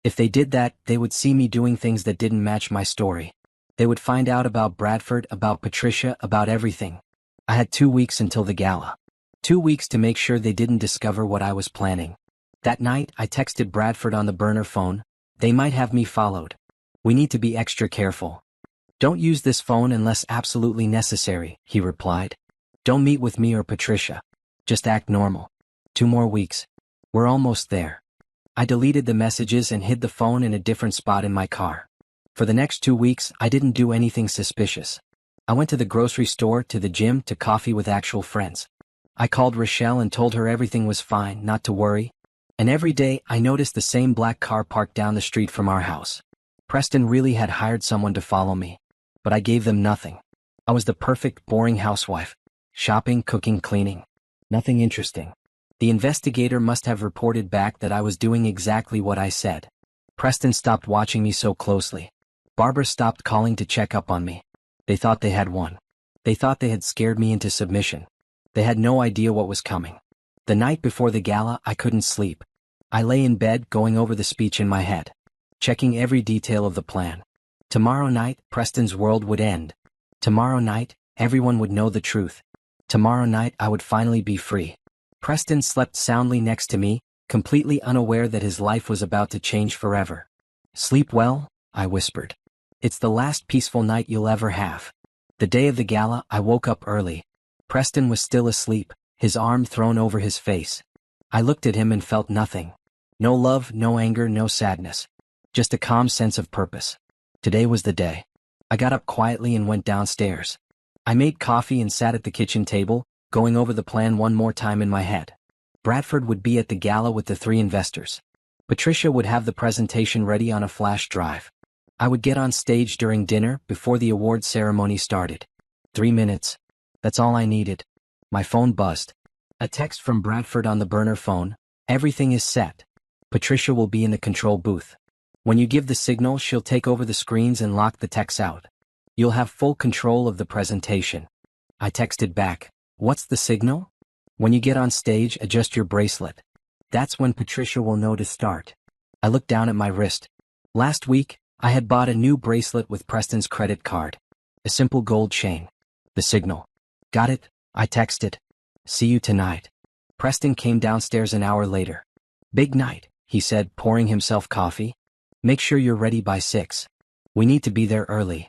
If they did that, they would see me doing things that didn't match my story. They would find out about Bradford, about Patricia, about everything. I had 2 weeks until the gala. 2 weeks to make sure they didn't discover what I was planning. That night, I texted Bradford on the burner phone. They might have me followed. We need to be extra careful. Don't use this phone unless absolutely necessary, he replied. Don't meet with me or Patricia. Just act normal. 2 more weeks. We're almost there. I deleted the messages and hid the phone in a different spot in my car. For the next 2 weeks, I didn't do anything suspicious. I went to the grocery store, to the gym, to coffee with actual friends. I called Rochelle and told her everything was fine, not to worry. And every day, I noticed the same black car parked down the street from our house. Preston really had hired someone to follow me. But I gave them nothing. I was the perfect, boring housewife. Shopping, cooking, cleaning. Nothing interesting. The investigator must have reported back that I was doing exactly what I said. Preston stopped watching me so closely. Barbara stopped calling to check up on me. They thought they had won. They thought they had scared me into submission. They had no idea what was coming. The night before the gala, I couldn't sleep. I lay in bed going over the speech in my head, checking every detail of the plan. Tomorrow night, Preston's world would end. Tomorrow night, everyone would know the truth. Tomorrow night, I would finally be free. Preston slept soundly next to me, completely unaware that his life was about to change forever. Sleep well, I whispered. It's the last peaceful night you'll ever have. The day of the gala, I woke up early. Preston was still asleep, his arm thrown over his face. I looked at him and felt nothing. No love, no anger, no sadness. Just a calm sense of purpose. Today was the day. I got up quietly and went downstairs. I made coffee and sat at the kitchen table, going over the plan one more time in my head. Bradford would be at the gala with the 3 investors. Patricia would have the presentation ready on a flash drive. I would get on stage during dinner before the award ceremony started. 3 minutes. That's all I needed. My phone buzzed. A text from Bradford on the burner phone. Everything is set. Patricia will be in the control booth. When you give the signal, she'll take over the screens and lock the techs out. You'll have full control of the presentation. I texted back, what's the signal? When you get on stage, adjust your bracelet. That's when Patricia will know to start. I looked down at my wrist. Last week, I had bought a new bracelet with Preston's credit card. A simple gold chain. The signal. Got it? I texted. See you tonight. Preston came downstairs an hour later. Big night, he said, pouring himself coffee. Make sure you're ready by 6. We need to be there early.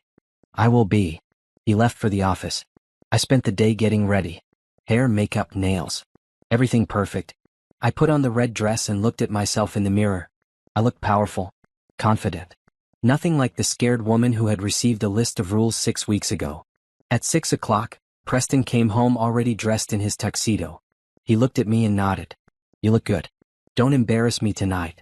I will be. He left for the office. I spent the day getting ready. Hair, makeup, nails. Everything perfect. I put on the red dress and looked at myself in the mirror. I looked powerful. Confident. Nothing like the scared woman who had received a list of rules 6 weeks ago. At 6 o'clock, Preston came home already dressed in his tuxedo. He looked at me and nodded. You look good. Don't embarrass me tonight.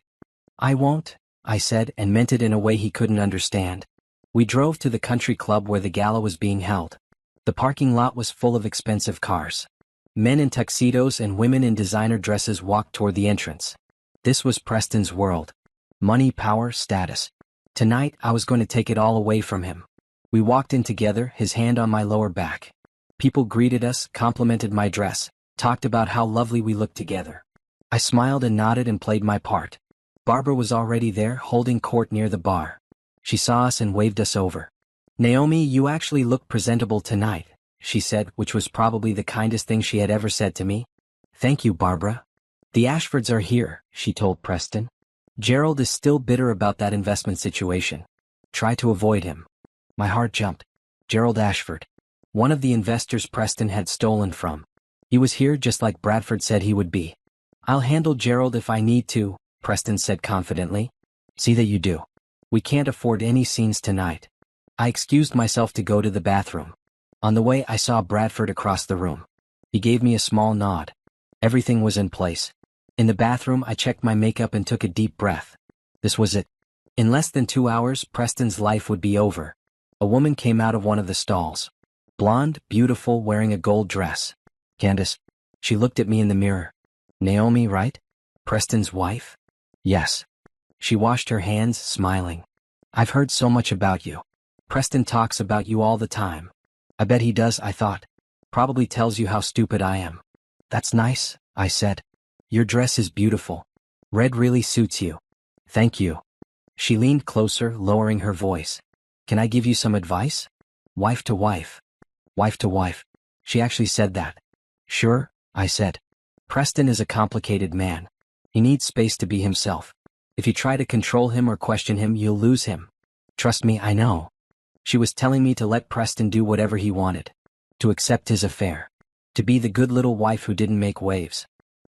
I won't, I said, and meant it in a way he couldn't understand. We drove to the country club where the gala was being held. The parking lot was full of expensive cars. Men in tuxedos and women in designer dresses walked toward the entrance. This was Preston's world. Money, power, status. Tonight, I was going to take it all away from him. We walked in together, his hand on my lower back. People greeted us, complimented my dress, talked about how lovely we looked together. I smiled and nodded and played my part. Barbara was already there, holding court near the bar. She saw us and waved us over. Naomi, you actually look presentable tonight, she said, which was probably the kindest thing she had ever said to me. Thank you, Barbara. The Ashfords are here, she told Preston. Gerald is still bitter about that investment situation. Try to avoid him. My heart jumped. Gerald Ashford. One of the investors Preston had stolen from. He was here just like Bradford said he would be. I'll handle Gerald if I need to, Preston said confidently. See that you do. We can't afford any scenes tonight. I excused myself to go to the bathroom. On the way, I saw Bradford across the room. He gave me a small nod. Everything was in place. In the bathroom, I checked my makeup and took a deep breath. This was it. In less than 2 hours, Preston's life would be over. A woman came out of one of the stalls. Blonde, beautiful, wearing a gold dress. Candace. She looked at me in the mirror. Naomi, right? Preston's wife? Yes. She washed her hands, smiling. I've heard so much about you. Preston talks about you all the time. I bet he does, I thought. Probably tells you how stupid I am. That's nice, I said. Your dress is beautiful. Red really suits you. Thank you. She leaned closer, lowering her voice. Can I give you some advice? Wife to wife. Wife to wife. She actually said that. Sure, I said. Preston is a complicated man. He needs space to be himself. If you try to control him or question him, you'll lose him. Trust me, I know. She was telling me to let Preston do whatever he wanted. To accept his affair. To be the good little wife who didn't make waves.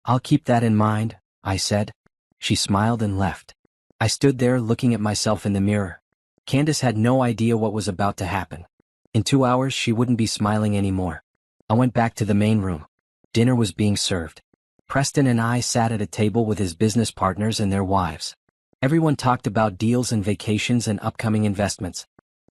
I'll keep that in mind, I said. She smiled and left. I stood there looking at myself in the mirror. Candace had no idea what was about to happen. In 2 hours, she wouldn't be smiling anymore. I went back to the main room. Dinner was being served. Preston and I sat at a table with his business partners and their wives. Everyone talked about deals and vacations and upcoming investments.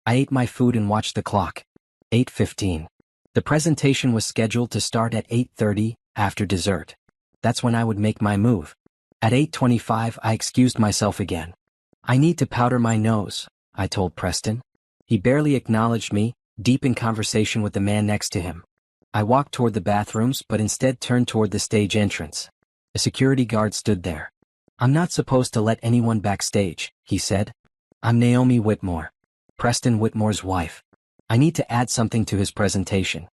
I ate my food and watched the clock. 8:15. The presentation was scheduled to start at 8:30, after dessert. That's when I would make my move. At 8:25, I excused myself again. I need to powder my nose, I told Preston. He barely acknowledged me, deep in conversation with the man next to him. I walked toward the bathrooms but instead turned toward the stage entrance. A security guard stood there. I'm not supposed to let anyone backstage, he said. I'm Naomi Whitmore. Preston Whitmore's wife. I need to add something to his presentation.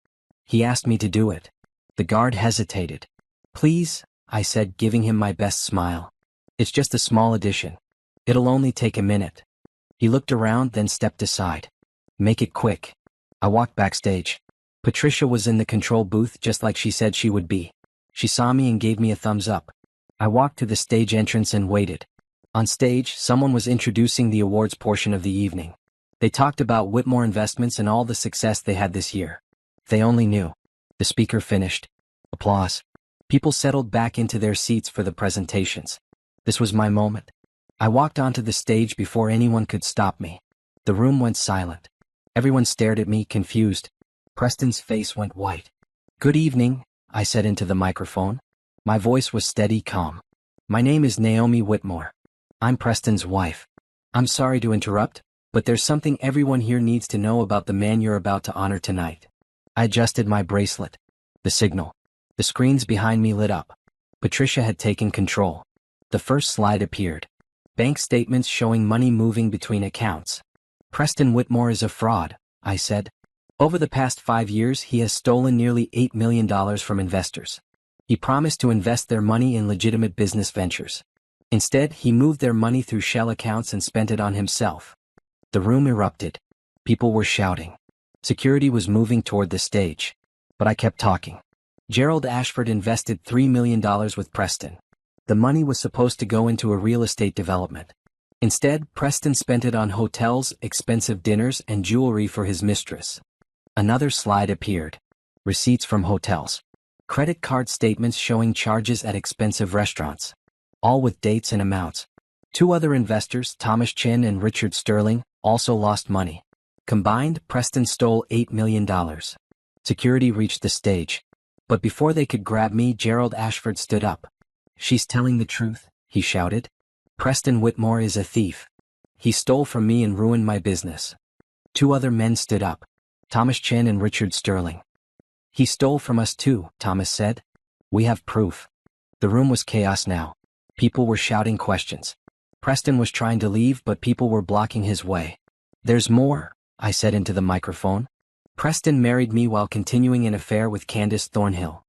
He asked me to do it. The guard hesitated. Please, I said, giving him my best smile. It's just a small addition. It'll only take a minute. He looked around, then stepped aside. Make it quick. I walked backstage. Patricia was in the control booth just like she said she would be. She saw me and gave me a thumbs up. I walked to the stage entrance and waited. On stage, someone was introducing the awards portion of the evening. They talked about Whitmore Investments and all the success they had this year. They only knew. The speaker finished. Applause. People settled back into their seats for the presentations. This was my moment. I walked onto the stage before anyone could stop me. The room went silent. Everyone stared at me, confused. Preston's face went white. Good evening, I said into the microphone. My voice was steady, calm. My name is Naomi Whitmore. I'm Preston's wife. I'm sorry to interrupt, but there's something everyone here needs to know about the man you're about to honor tonight. I adjusted my bracelet. The signal. The screens behind me lit up. Patricia had taken control. The first slide appeared. Bank statements showing money moving between accounts. Preston Whitmore is a fraud, I said. Over the past 5 years, he has stolen nearly $8 million from investors. He promised to invest their money in legitimate business ventures. Instead, he moved their money through shell accounts and spent it on himself. The room erupted. People were shouting. Security was moving toward the stage. But I kept talking. Gerald Ashford invested $3 million with Preston. The money was supposed to go into a real estate development. Instead, Preston spent it on hotels, expensive dinners, and jewelry for his mistress. Another slide appeared. Receipts from hotels. Credit card statements showing charges at expensive restaurants. All with dates and amounts. 2 other investors, Thomas Chin and Richard Sterling, also lost money. Combined, Preston stole $8 million. Security reached the stage. But before they could grab me, Gerald Ashford stood up. She's telling the truth, he shouted. Preston Whitmore is a thief. He stole from me and ruined my business. 2 other men stood up. Thomas Chin and Richard Sterling. He stole from us too, Thomas said. We have proof. The room was chaos now. People were shouting questions. Preston was trying to leave, but people were blocking his way. There's more, I said into the microphone. Preston married me while continuing an affair with Candace Thornhill.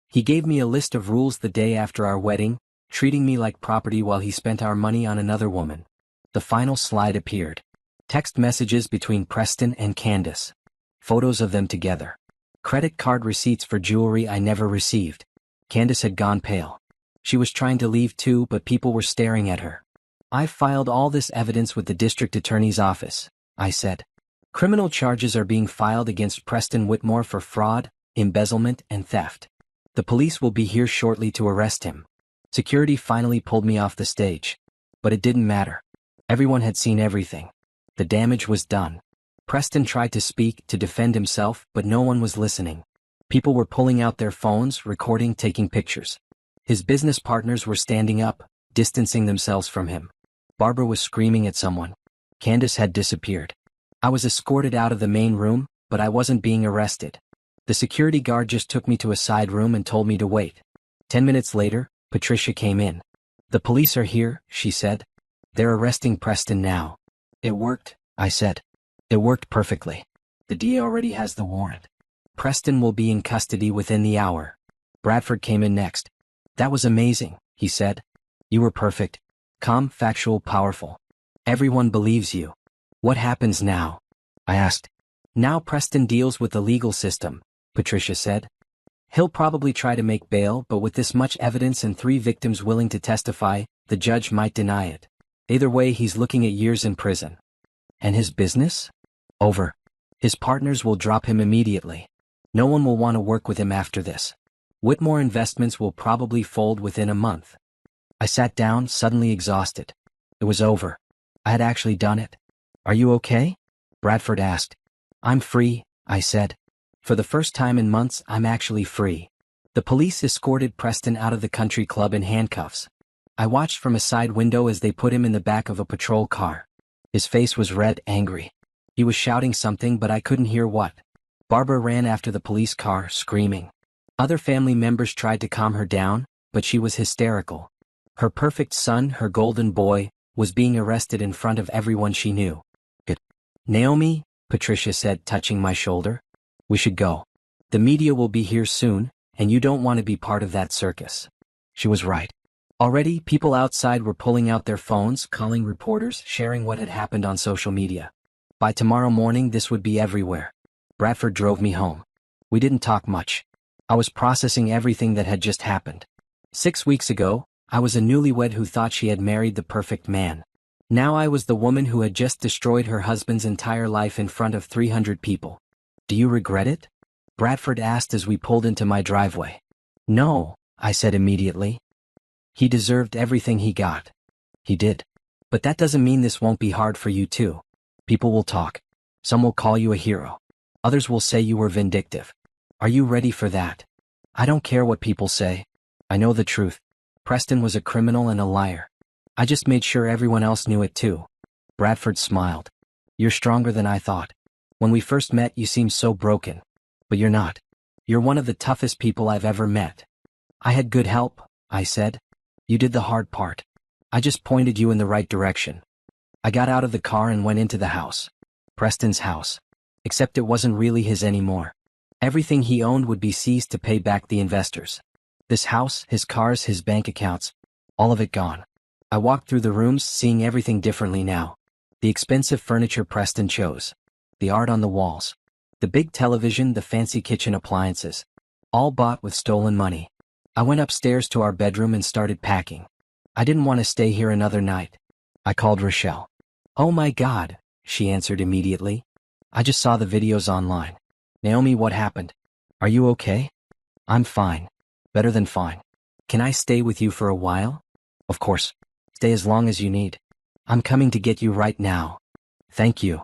He gave me a list of rules the day after our wedding, treating me like property while he spent our money on another woman. The final slide appeared. Text messages between Preston and Candace. Photos of them together. Credit card receipts for jewelry I never received. Candace had gone pale. She was trying to leave too, but people were staring at her. I filed all this evidence with the district attorney's office, I said. Criminal charges are being filed against Preston Whitmore for fraud, embezzlement, and theft. The police will be here shortly to arrest him. Security finally pulled me off the stage. But it didn't matter. Everyone had seen everything. The damage was done. Preston tried to speak, to defend himself, but no one was listening. People were pulling out their phones, recording, taking pictures. His business partners were standing up, distancing themselves from him. Barbara was screaming at someone. Candace had disappeared. I was escorted out of the main room, but I wasn't being arrested. The security guard just took me to a side room and told me to wait. 10 minutes later, Patricia came in. The police are here, she said. They're arresting Preston now. It worked, I said. It worked perfectly. The DA already has the warrant. Preston will be in custody within the hour. Bradford came in next. That was amazing, he said. You were perfect. Calm, factual, powerful. Everyone believes you. What happens now? I asked. Now Preston deals with the legal system, Patricia said. He'll probably try to make bail, but with this much evidence and 3 victims willing to testify, the judge might deny it. Either way, he's looking at years in prison. And his business? Over. His partners will drop him immediately. No one will want to work with him after this. Whitmore Investments will probably fold within a month. I sat down, suddenly exhausted. It was over. I had actually done it. Are you okay? Bradford asked. I'm free, I said. For the first time in months, I'm actually free. The police escorted Preston out of the country club in handcuffs. I watched from a side window as they put him in the back of a patrol car. His face was red, angry. He was shouting something, but I couldn't hear what. Barbara ran after the police car, screaming. Other family members tried to calm her down, but she was hysterical. Her perfect son, her golden boy, was being arrested in front of everyone she knew. Naomi, Patricia said, touching my shoulder. We should go. The media will be here soon, and you don't want to be part of that circus. She was right. Already, people outside were pulling out their phones, calling reporters, sharing what had happened on social media. By tomorrow morning, this would be everywhere. Bradford drove me home. We didn't talk much. I was processing everything that had just happened. 6 weeks ago, I was a newlywed who thought she had married the perfect man. Now I was the woman who had just destroyed her husband's entire life in front of 300 people. Do you regret it? Bradford asked as we pulled into my driveway. No, I said immediately. He deserved everything he got. He did. But that doesn't mean this won't be hard for you too. People will talk. Some will call you a hero. Others will say you were vindictive. Are you ready for that? I don't care what people say. I know the truth. Preston was a criminal and a liar. I just made sure everyone else knew it too. Bradford smiled. You're stronger than I thought. When we first met, you seemed so broken. But you're not. You're one of the toughest people I've ever met. I had good help, I said. You did the hard part. I just pointed you in the right direction. I got out of the car and went into the house. Preston's house. Except it wasn't really his anymore. Everything he owned would be seized to pay back the investors. This house, his cars, his bank accounts, all of it gone. I walked through the rooms, seeing everything differently now. The expensive furniture Preston chose. The art on the walls. The big television, the fancy kitchen appliances. All bought with stolen money. I went upstairs to our bedroom and started packing. I didn't want to stay here another night. I called Rochelle. Oh my God, she answered immediately. I just saw the videos online. Naomi, what happened? Are you okay? I'm fine. Better than fine. Can I stay with you for a while? Of course. Stay as long as you need. I'm coming to get you right now. Thank you.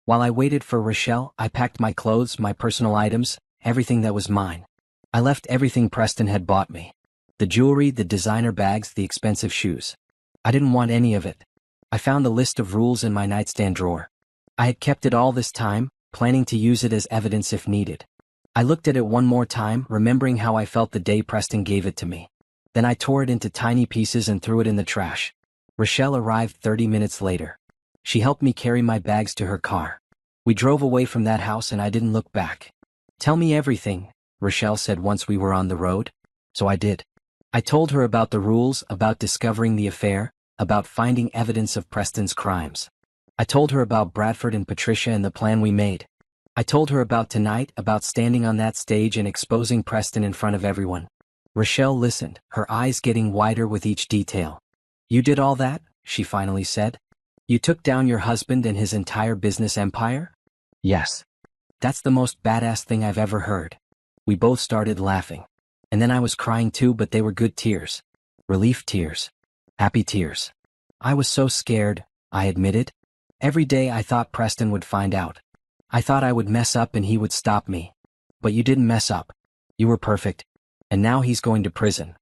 While I waited for Rochelle, I packed my clothes, my personal items, everything that was mine. I left everything Preston had bought me. The jewelry, the designer bags, the expensive shoes. I didn't want any of it. I found the list of rules in my nightstand drawer. I had kept it all this time, planning to use it as evidence if needed. I looked at it one more time, remembering how I felt the day Preston gave it to me. Then I tore it into tiny pieces and threw it in the trash. Rochelle arrived 30 minutes later. She helped me carry my bags to her car. We drove away from that house and I didn't look back. Tell me everything, Rochelle said once we were on the road. So I did. I told her about the rules, about discovering the affair, about finding evidence of Preston's crimes. I told her about Bradford and Patricia and the plan we made. I told her about tonight, about standing on that stage and exposing Preston in front of everyone. Rochelle listened, her eyes getting wider with each detail. You did all that? She finally said. You took down your husband and his entire business empire? Yes. That's the most badass thing I've ever heard. We both started laughing. And then I was crying too, but they were good tears. Relief tears. Happy tears. I was so scared, I admitted. Every day I thought Preston would find out. I thought I would mess up and he would stop me. But you didn't mess up. You were perfect. And now he's going to prison.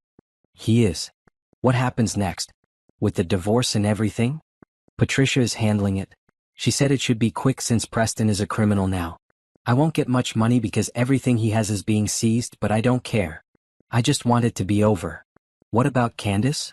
He is. What happens next? With the divorce and everything? Patricia is handling it. She said it should be quick since Preston is a criminal now. I won't get much money because everything he has is being seized, but I don't care. I just want it to be over. What about Candace?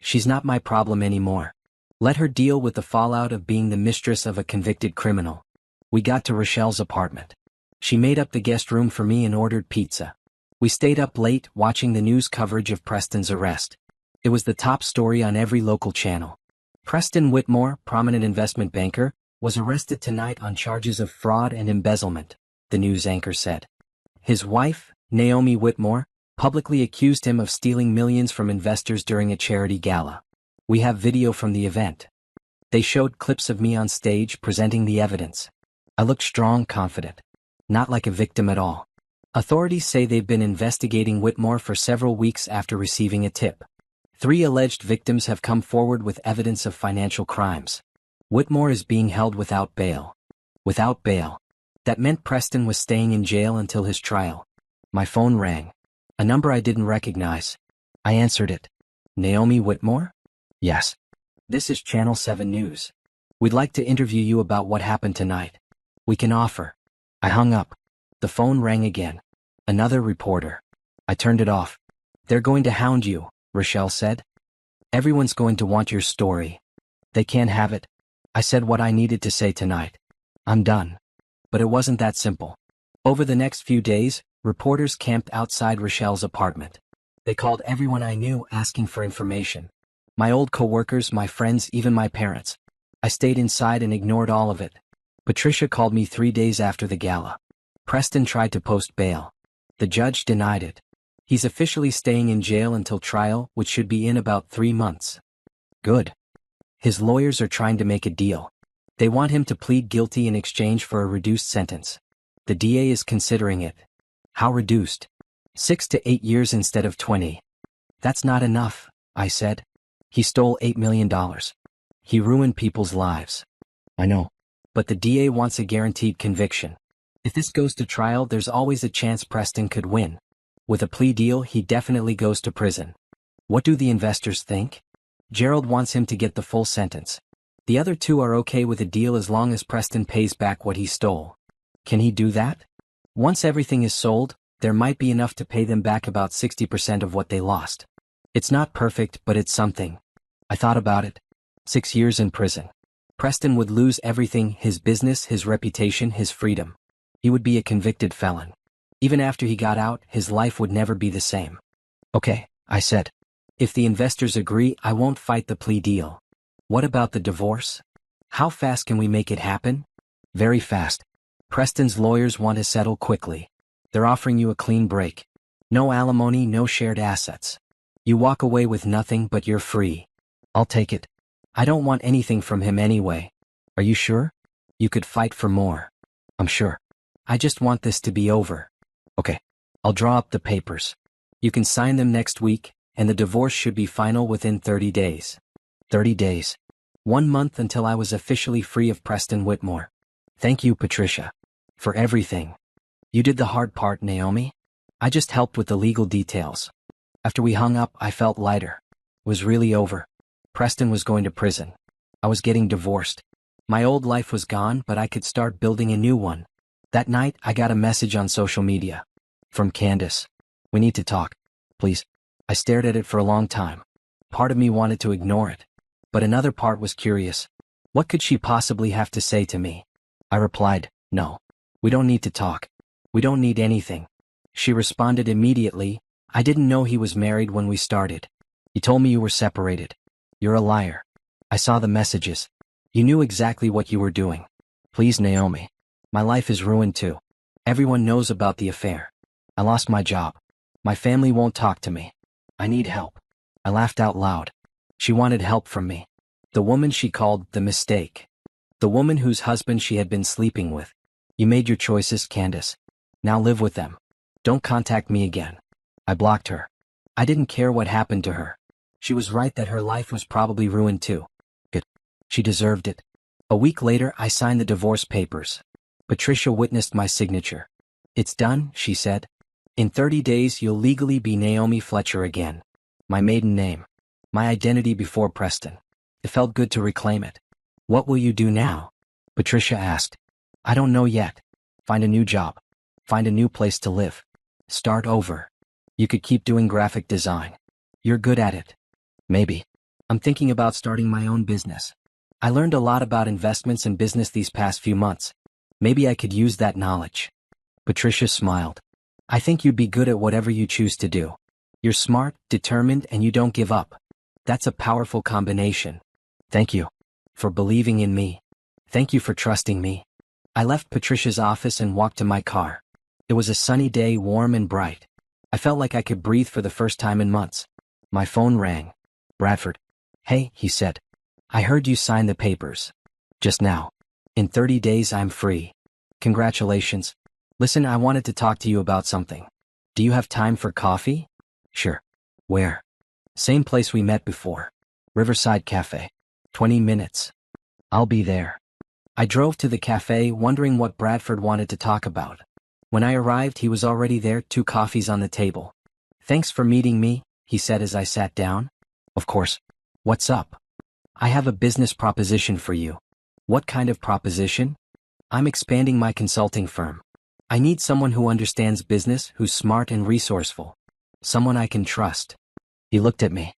She's not my problem anymore. Let her deal with the fallout of being the mistress of a convicted criminal. We got to Rochelle's apartment. She made up the guest room for me and ordered pizza. We stayed up late watching the news coverage of Preston's arrest. It was the top story on every local channel. Preston Whitmore, prominent investment banker, was arrested tonight on charges of fraud and embezzlement, the news anchor said. His wife, Naomi Whitmore, publicly accused him of stealing millions from investors during a charity gala. We have video from the event. They showed clips of me on stage presenting the evidence. I looked strong, confident. Not like a victim at all. Authorities say they've been investigating Whitmore for several weeks after receiving a tip. 3 alleged victims have come forward with evidence of financial crimes. Whitmore is being held without bail. Without bail. That meant Preston was staying in jail until his trial. My phone rang. A number I didn't recognize. I answered it. Naomi Whitmore? Yes. This is Channel 7 News. We'd like to interview you about what happened tonight. We can offer. I hung up. The phone rang again. Another reporter. I turned it off. They're going to hound you, Rochelle said. Everyone's going to want your story. They can't have it. I said what I needed to say tonight. I'm done. But it wasn't that simple. Over the next few days, reporters camped outside Rochelle's apartment. They called everyone I knew asking for information. My old coworkers, my friends, even my parents. I stayed inside and ignored all of it. Patricia called me 3 days after the gala. Preston tried to post bail. The judge denied it. He's officially staying in jail until trial, which should be in about 3 months. Good. His lawyers are trying to make a deal. They want him to plead guilty in exchange for a reduced sentence. The DA is considering it. How reduced? 6 to 8 years instead of 20. That's not enough, I said. He stole $8 million. He ruined people's lives. I know. But the DA wants a guaranteed conviction. If this goes to trial, there's always a chance Preston could win. With a plea deal, he definitely goes to prison. What do the investors think? Gerald wants him to get the full sentence. The other two are okay with a deal as long as Preston pays back what he stole. Can he do that? Once everything is sold, there might be enough to pay them back about 60% of what they lost. It's not perfect, but it's something. I thought about it. 6 years in prison. Preston would lose everything: his business, his reputation, his freedom. He would be a convicted felon. Even after he got out, his life would never be the same. Okay, I said. If the investors agree, I won't fight the plea deal. What about the divorce? How fast can we make it happen? Very fast. Preston's lawyers want to settle quickly. They're offering you a clean break. No alimony, no shared assets. You walk away with nothing, but you're free. I'll take it. I don't want anything from him anyway. Are you sure? You could fight for more. I'm sure. I just want this to be over. Okay. I'll draw up the papers. You can sign them next week, and the divorce should be final within 30 days. 30 days. 1 month until I was officially free of Preston Whitmore. Thank you, Patricia. For everything. You did the hard part, Naomi. I just helped with the legal details. After we hung up, I felt lighter. It was really over. Preston was going to prison. I was getting divorced. My old life was gone, but I could start building a new one. That night, I got a message on social media. From Candace. We need to talk. Please. I stared at it for a long time. Part of me wanted to ignore it. But another part was curious. What could she possibly have to say to me? I replied, no. We don't need to talk. We don't need anything. She responded immediately, I didn't know he was married when we started. You told me you were separated. You're a liar. I saw the messages. You knew exactly what you were doing. Please, Naomi. My life is ruined too. Everyone knows about the affair. I lost my job. My family won't talk to me. I need help. I laughed out loud. She wanted help from me. The woman she called the mistake. The woman whose husband she had been sleeping with. You made your choices, Candace. Now live with them. Don't contact me again. I blocked her. I didn't care what happened to her. She was right that her life was probably ruined too. Good. She deserved it. A week later, I signed the divorce papers. Patricia witnessed my signature. It's done, she said. In 30 days, you'll legally be Naomi Fletcher again. My maiden name. My identity before Preston. It felt good to reclaim it. What will you do now? Patricia asked. I don't know yet. Find a new job. Find a new place to live. Start over. You could keep doing graphic design. You're good at it. Maybe. I'm thinking about starting my own business. I learned a lot about investments and business these past few months. Maybe I could use that knowledge. Patricia smiled. I think you'd be good at whatever you choose to do. You're smart, determined, and you don't give up. That's a powerful combination. Thank you. For believing in me. Thank you for trusting me. I left Patricia's office and walked to my car. It was a sunny day, warm and bright. I felt like I could breathe for the first time in months. My phone rang. Bradford. Hey, he said. I heard you sign the papers. Just now. In 30 days I'm free. Congratulations. Listen, I wanted to talk to you about something. Do you have time for coffee? Sure. Where? Same place we met before. Riverside Cafe. 20 minutes. I'll be there. I drove to the cafe, wondering what Bradford wanted to talk about. When I arrived, he was already there, 2 coffees on the table. Thanks for meeting me, he said as I sat down. Of course. What's up? I have a business proposition for you. What kind of proposition? I'm expanding my consulting firm. I need someone who understands business, who's smart and resourceful. Someone I can trust. He looked at me.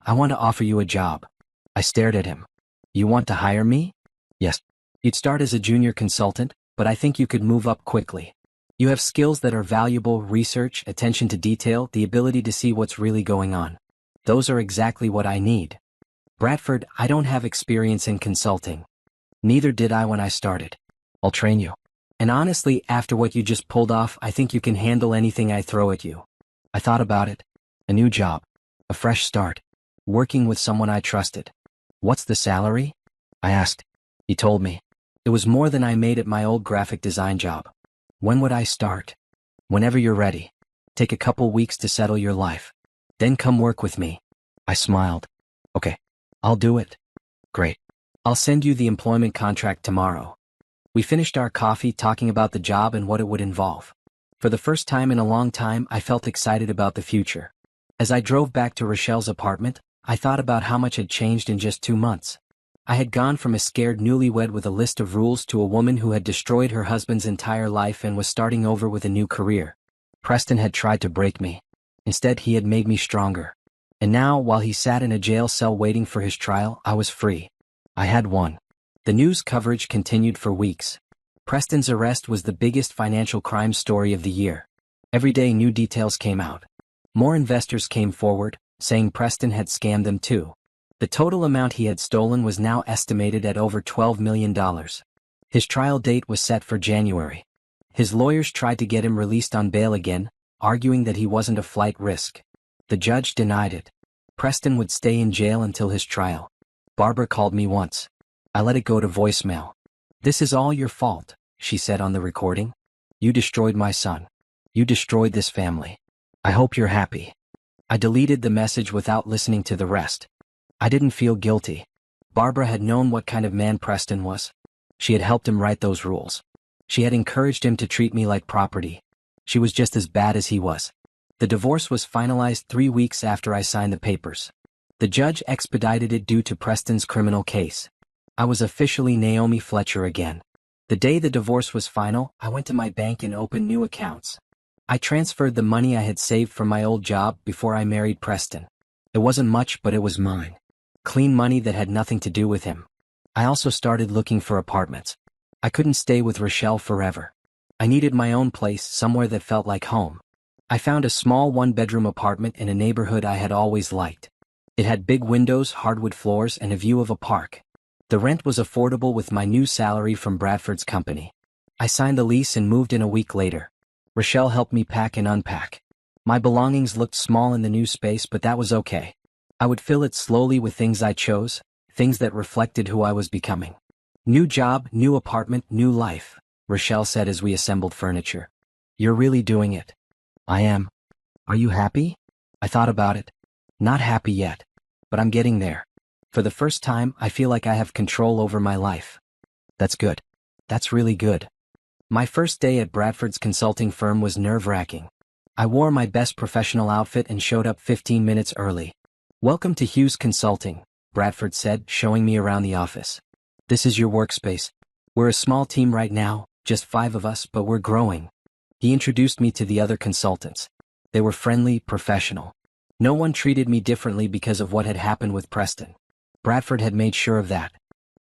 I want to offer you a job. I stared at him. You want to hire me? Yes. You'd start as a junior consultant, but I think you could move up quickly. You have skills that are valuable: research, attention to detail, the ability to see what's really going on. Those are exactly what I need. Bradford, I don't have experience in consulting. Neither did I when I started. I'll train you. And honestly, after what you just pulled off, I think you can handle anything I throw at you. I thought about it. A new job. A fresh start. Working with someone I trusted. What's the salary? I asked. He told me. It was more than I made at my old graphic design job. When would I start? Whenever you're ready. Take a couple weeks to settle your life. Then come work with me. I smiled. Okay. I'll do it. Great. I'll send you the employment contract tomorrow. We finished our coffee talking about the job and what it would involve. For the first time in a long time, I felt excited about the future. As I drove back to Rochelle's apartment, I thought about how much had changed in just 2 months. I had gone from a scared newlywed with a list of rules to a woman who had destroyed her husband's entire life and was starting over with a new career. Preston had tried to break me. Instead, he had made me stronger. And now, while he sat in a jail cell waiting for his trial, I was free. I had won. The news coverage continued for weeks. Preston's arrest was the biggest financial crime story of the year. Every day new details came out. More investors came forward, saying Preston had scammed them too. The total amount he had stolen was now estimated at over $12 million. His trial date was set for January. His lawyers tried to get him released on bail again, arguing that he wasn't a flight risk. The judge denied it. Preston would stay in jail until his trial. Barbara called me once. I let it go to voicemail. "This is all your fault," she said on the recording. "You destroyed my son. You destroyed this family. I hope you're happy." I deleted the message without listening to the rest. I didn't feel guilty. Barbara had known what kind of man Preston was. She had helped him write those rules. She had encouraged him to treat me like property. She was just as bad as he was. The divorce was finalized 3 weeks after I signed the papers. The judge expedited it due to Preston's criminal case. I was officially Naomi Fletcher again. The day the divorce was final, I went to my bank and opened new accounts. I transferred the money I had saved from my old job before I married Preston. It wasn't much, but it was mine. Clean money that had nothing to do with him. I also started looking for apartments. I couldn't stay with Rochelle forever. I needed my own place, somewhere that felt like home. I found a small one-bedroom apartment in a neighborhood I had always liked. It had big windows, hardwood floors, and a view of a park. The rent was affordable with my new salary from Bradford's company. I signed the lease and moved in a week later. Rochelle helped me pack and unpack. My belongings looked small in the new space, but that was okay. I would fill it slowly with things I chose, things that reflected who I was becoming. "New job, new apartment, new life," Rochelle said as we assembled furniture. "You're really doing it." "I am." "Are you happy?" I thought about it. Not happy yet. But I'm getting there. For the first time, I feel like I have control over my life. That's good. That's really good. My first day at Bradford's consulting firm was nerve-wracking. I wore my best professional outfit and showed up 15 minutes early. "Welcome to Hughes Consulting," Bradford said, showing me around the office. "This is your workspace. We're a small team right now, just 5 of us, but we're growing." He introduced me to the other consultants. They were friendly, professional. No one treated me differently because of what had happened with Preston. Bradford had made sure of that.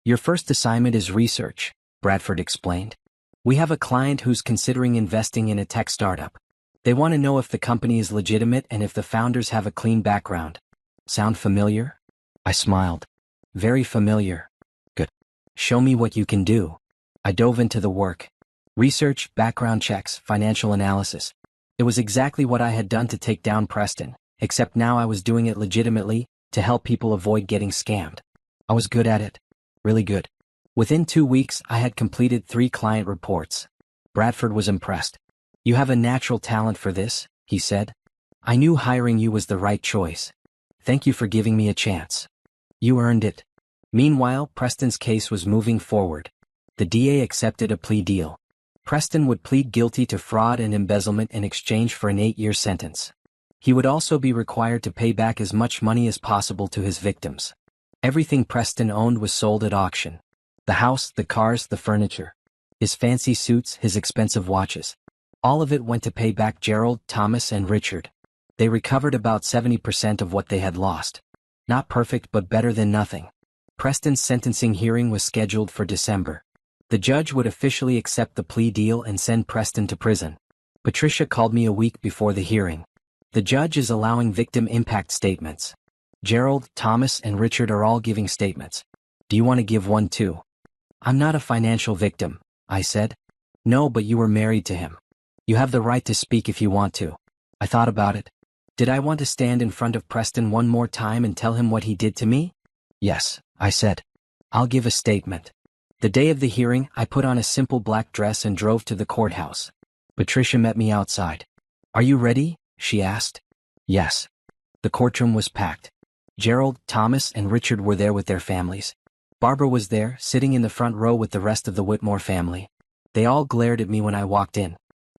"Your first assignment is research," Bradford explained. "We have a client who's considering investing in a tech startup. They want to know if the company is legitimate and if the founders have a clean background." Sound familiar? I smiled. "Very familiar." "Good. Show me what you can do." I dove into the work. Research, background checks, financial analysis. It was exactly what I had done to take down Preston, except now I was doing it legitimately, to help people avoid getting scammed. I was good at it. Really good. Within 2 weeks, I had completed 3 client reports. Bradford was impressed. "You have a natural talent for this," he said. "I knew hiring you was the right choice. Thank you for giving me a chance. You earned it." Meanwhile, Preston's case was moving forward. The DA accepted a plea deal. Preston would plead guilty to fraud and embezzlement in exchange for an 8-year sentence. He would also be required to pay back as much money as possible to his victims. Everything Preston owned was sold at auction. The house, the cars, the furniture. His fancy suits, his expensive watches. All of it went to pay back Gerald, Thomas, and Richard. They recovered about 70% of what they had lost. Not perfect, but better than nothing. Preston's sentencing hearing was scheduled for December. The judge would officially accept the plea deal and send Preston to prison. Patricia called me a week before the hearing. "The judge is allowing victim impact statements. Gerald, Thomas, and Richard are all giving statements. Do you want to give one too?" "I'm not a financial victim," I said. "No, but you were married to him. You have the right to speak if you want to." I thought about it. Did I want to stand in front of Preston one more time and tell him what he did to me? "Yes," I said. "I'll give a statement." The day of the hearing, I put on a simple black dress and drove to the courthouse. Patricia met me outside. "Are you ready?" she asked. "Yes." The courtroom was packed. Gerald, Thomas, and Richard were there with their families. Barbara was there, sitting in the front row with the rest of the Whitmore family. They all glared at me when I walked in.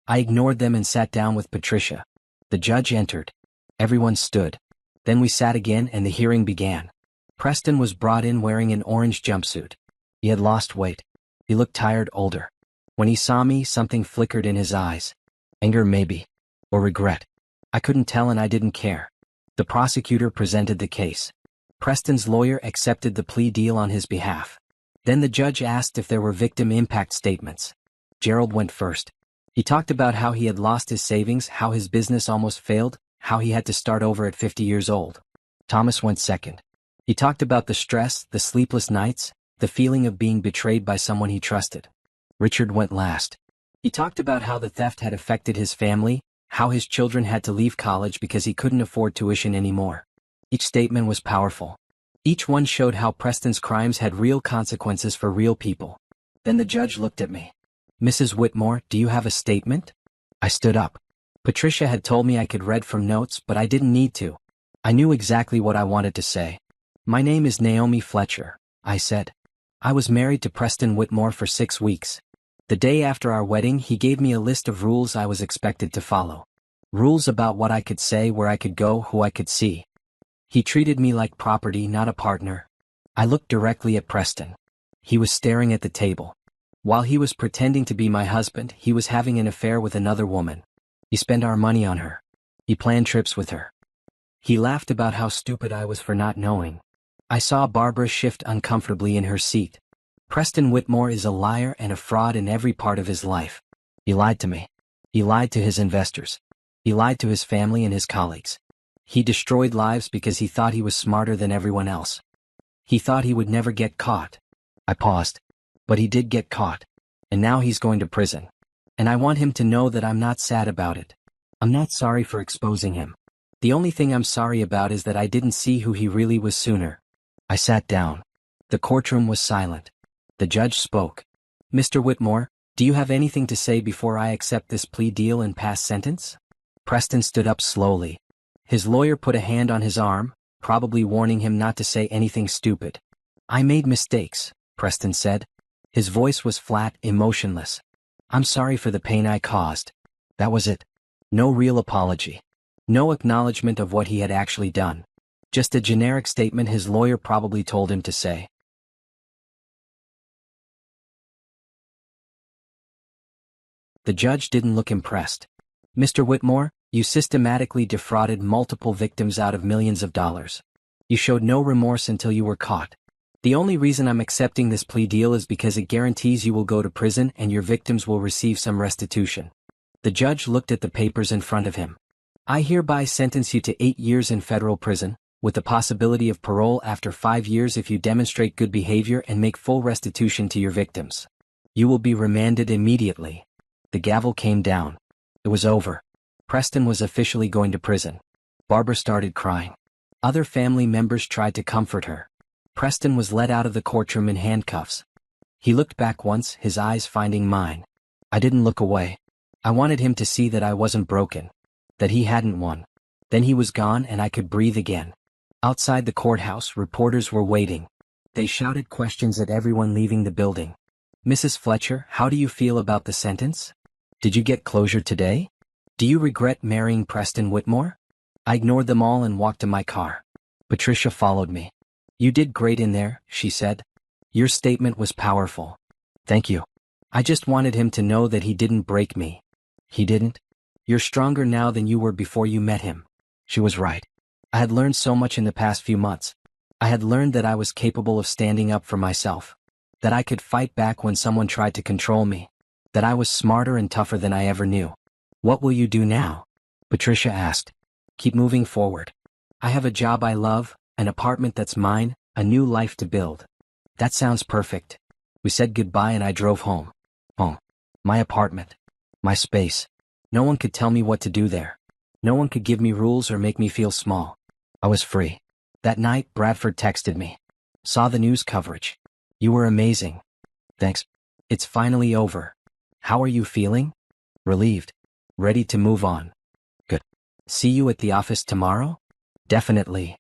I ignored them and sat down with Patricia. The judge entered. Everyone stood. Then we sat again and the hearing began. Preston was brought in wearing an orange jumpsuit. He had lost weight. He looked tired, older. When he saw me, something flickered in his eyes. Anger maybe. Or regret. I couldn't tell and I didn't care. The prosecutor presented the case. Preston's lawyer accepted the plea deal on his behalf. Then the judge asked if there were victim impact statements. Gerald went first. He talked about how he had lost his savings, how his business almost failed, how he had to start over at 50 years old. Thomas went second. He talked about the stress, the sleepless nights, the feeling of being betrayed by someone he trusted. Richard went last. He talked about how the theft had affected his family, how his children had to leave college because he couldn't afford tuition anymore. Each statement was powerful. Each one showed how Preston's crimes had real consequences for real people. Then the judge looked at me. Mrs. Whitmore, do you have a statement? I stood up. Patricia had told me I could read from notes, but I didn't need to. I knew exactly what I wanted to say. My name is Naomi Fletcher, I said. I was married to Preston Whitmore for 6 weeks. The day after our wedding, he gave me a list of rules I was expected to follow. Rules about what I could say, where I could go, who I could see. He treated me like property, not a partner. I looked directly at Preston. He was staring at the table. While he was pretending to be my husband, he was having an affair with another woman. He spent our money on her. He planned trips with her. He laughed about how stupid I was for not knowing. I saw Barbara shift uncomfortably in her seat. Preston Whitmore is a liar and a fraud in every part of his life. He lied to me. He lied to his investors. He lied to his family and his colleagues. He destroyed lives because he thought he was smarter than everyone else. He thought he would never get caught. I paused. But he did get caught. And now he's going to prison. And I want him to know that I'm not sad about it. I'm not sorry for exposing him. The only thing I'm sorry about is that I didn't see who he really was sooner. I sat down. The courtroom was silent. The judge spoke. Mr. Whitmore, do you have anything to say before I accept this plea deal and pass sentence? Preston stood up slowly. His lawyer put a hand on his arm, probably warning him not to say anything stupid. I made mistakes, Preston said. His voice was flat, emotionless. I'm sorry for the pain I caused. That was it. No real apology. No acknowledgement of what he had actually done. Just a generic statement his lawyer probably told him to say. The judge didn't look impressed. Mr. Whitmore, you systematically defrauded multiple victims out of millions of dollars. You showed no remorse until you were caught. The only reason I'm accepting this plea deal is because it guarantees you will go to prison and your victims will receive some restitution. The judge looked at the papers in front of him. I hereby sentence you to 8 years in federal prison, with the possibility of parole after 5 years if you demonstrate good behavior and make full restitution to your victims. You will be remanded immediately. The gavel came down. It was over. Preston was officially going to prison. Barbara started crying. Other family members tried to comfort her. Preston was led out of the courtroom in handcuffs. He looked back once, his eyes finding mine. I didn't look away. I wanted him to see that I wasn't broken, that he hadn't won. Then he was gone and I could breathe again. Outside the courthouse, reporters were waiting. They shouted questions at everyone leaving the building. Mrs. Fletcher, how do you feel about the sentence? Did you get closure today? Do you regret marrying Preston Whitmore? I ignored them all and walked to my car. Patricia followed me. You did great in there, she said. Your statement was powerful. Thank you. I just wanted him to know that he didn't break me. He didn't. You're stronger now than you were before you met him. She was right. I had learned so much in the past few months. I had learned that I was capable of standing up for myself. That I could fight back when someone tried to control me. That I was smarter and tougher than I ever knew. What will you do now? Patricia asked. Keep moving forward. I have a job I love, an apartment that's mine, a new life to build. That sounds perfect. We said goodbye and I drove home. Home. My apartment. My space. No one could tell me what to do there. No one could give me rules or make me feel small. I was free. That night, Bradford texted me. Saw the news coverage. You were amazing. Thanks. It's finally over. How are you feeling? Relieved. Ready to move on. Good. See you at the office tomorrow? Definitely.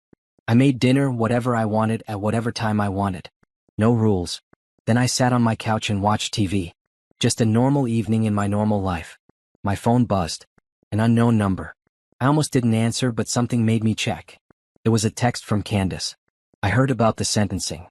I made dinner whatever I wanted at whatever time I wanted. No rules. Then I sat on my couch and watched TV. Just a normal evening in my normal life. My phone buzzed. An unknown number. I almost didn't answer, but something made me check. It was a text from Candace. I heard about the sentencing.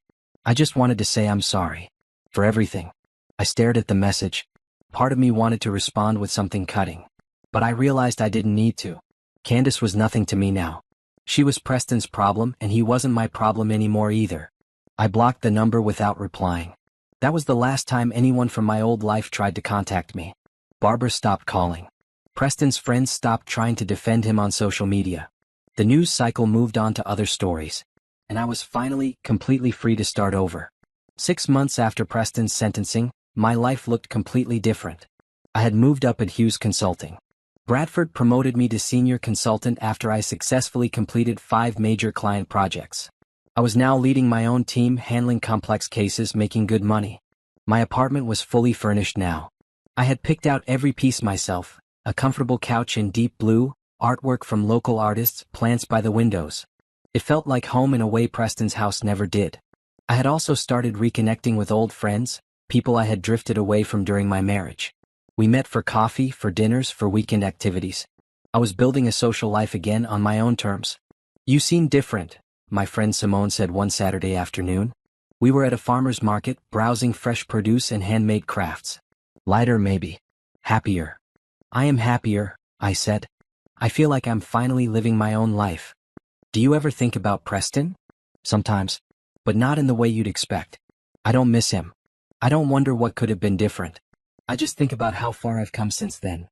I just wanted to say I'm sorry. For everything. I stared at the message. Part of me wanted to respond with something cutting. But I realized I didn't need to. Candace was nothing to me now. She was Preston's problem, and he wasn't my problem anymore either. I blocked the number without replying. That was the last time anyone from my old life tried to contact me. Barbara stopped calling. Preston's friends stopped trying to defend him on social media. The news cycle moved on to other stories. And I was finally, completely free to start over. 6 months after Preston's sentencing, my life looked completely different. I had moved up at Hughes Consulting. Bradford promoted me to senior consultant after I successfully completed 5 major client projects. I was now leading my own team, handling complex cases, making good money. My apartment was fully furnished now. I had picked out every piece myself, a comfortable couch in deep blue, artwork from local artists, plants by the windows. It felt like home in a way Preston's house never did. I had also started reconnecting with old friends, people I had drifted away from during my marriage. We met for coffee, for dinners, for weekend activities. I was building a social life again on my own terms. "You seem different," my friend Simone said one Saturday afternoon. We were at a farmer's market, browsing fresh produce and handmade crafts. "Lighter maybe. Happier." "I am happier," I said. "I feel like I'm finally living my own life." "Do you ever think about Preston?" "Sometimes. But not in the way you'd expect. I don't miss him. I don't wonder what could have been different. I just think about how far I've come since then."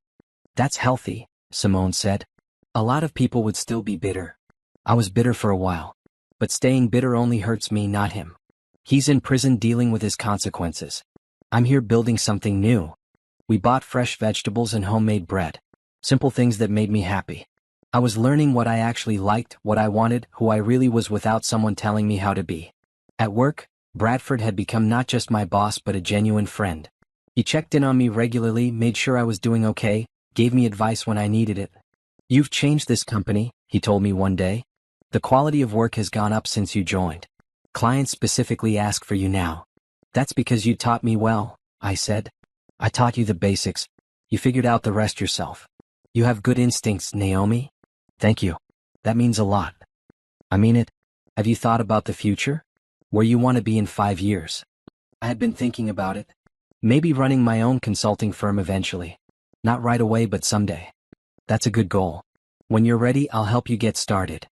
"That's healthy," Simone said. "A lot of people would still be bitter." I was bitter for a while. But staying bitter only hurts me, not him. He's in prison dealing with his consequences. I'm here building something new. We bought fresh vegetables and homemade bread. Simple things that made me happy. I was learning what I actually liked, what I wanted, who I really was without someone telling me how to be. At work, Bradford had become not just my boss but a genuine friend. He checked in on me regularly, made sure I was doing okay, gave me advice when I needed it. "You've changed this company," he told me one day. "The quality of work has gone up since you joined. Clients specifically ask for you now." "That's because you taught me well," I said. "I taught you the basics. You figured out the rest yourself. You have good instincts, Naomi." "Thank you. That means a lot." "I mean it. Have you thought about the future? Where you want to be in 5 years?" I had been thinking about it. Maybe running my own consulting firm eventually. Not right away, but someday. "That's a good goal. When you're ready, I'll help you get started."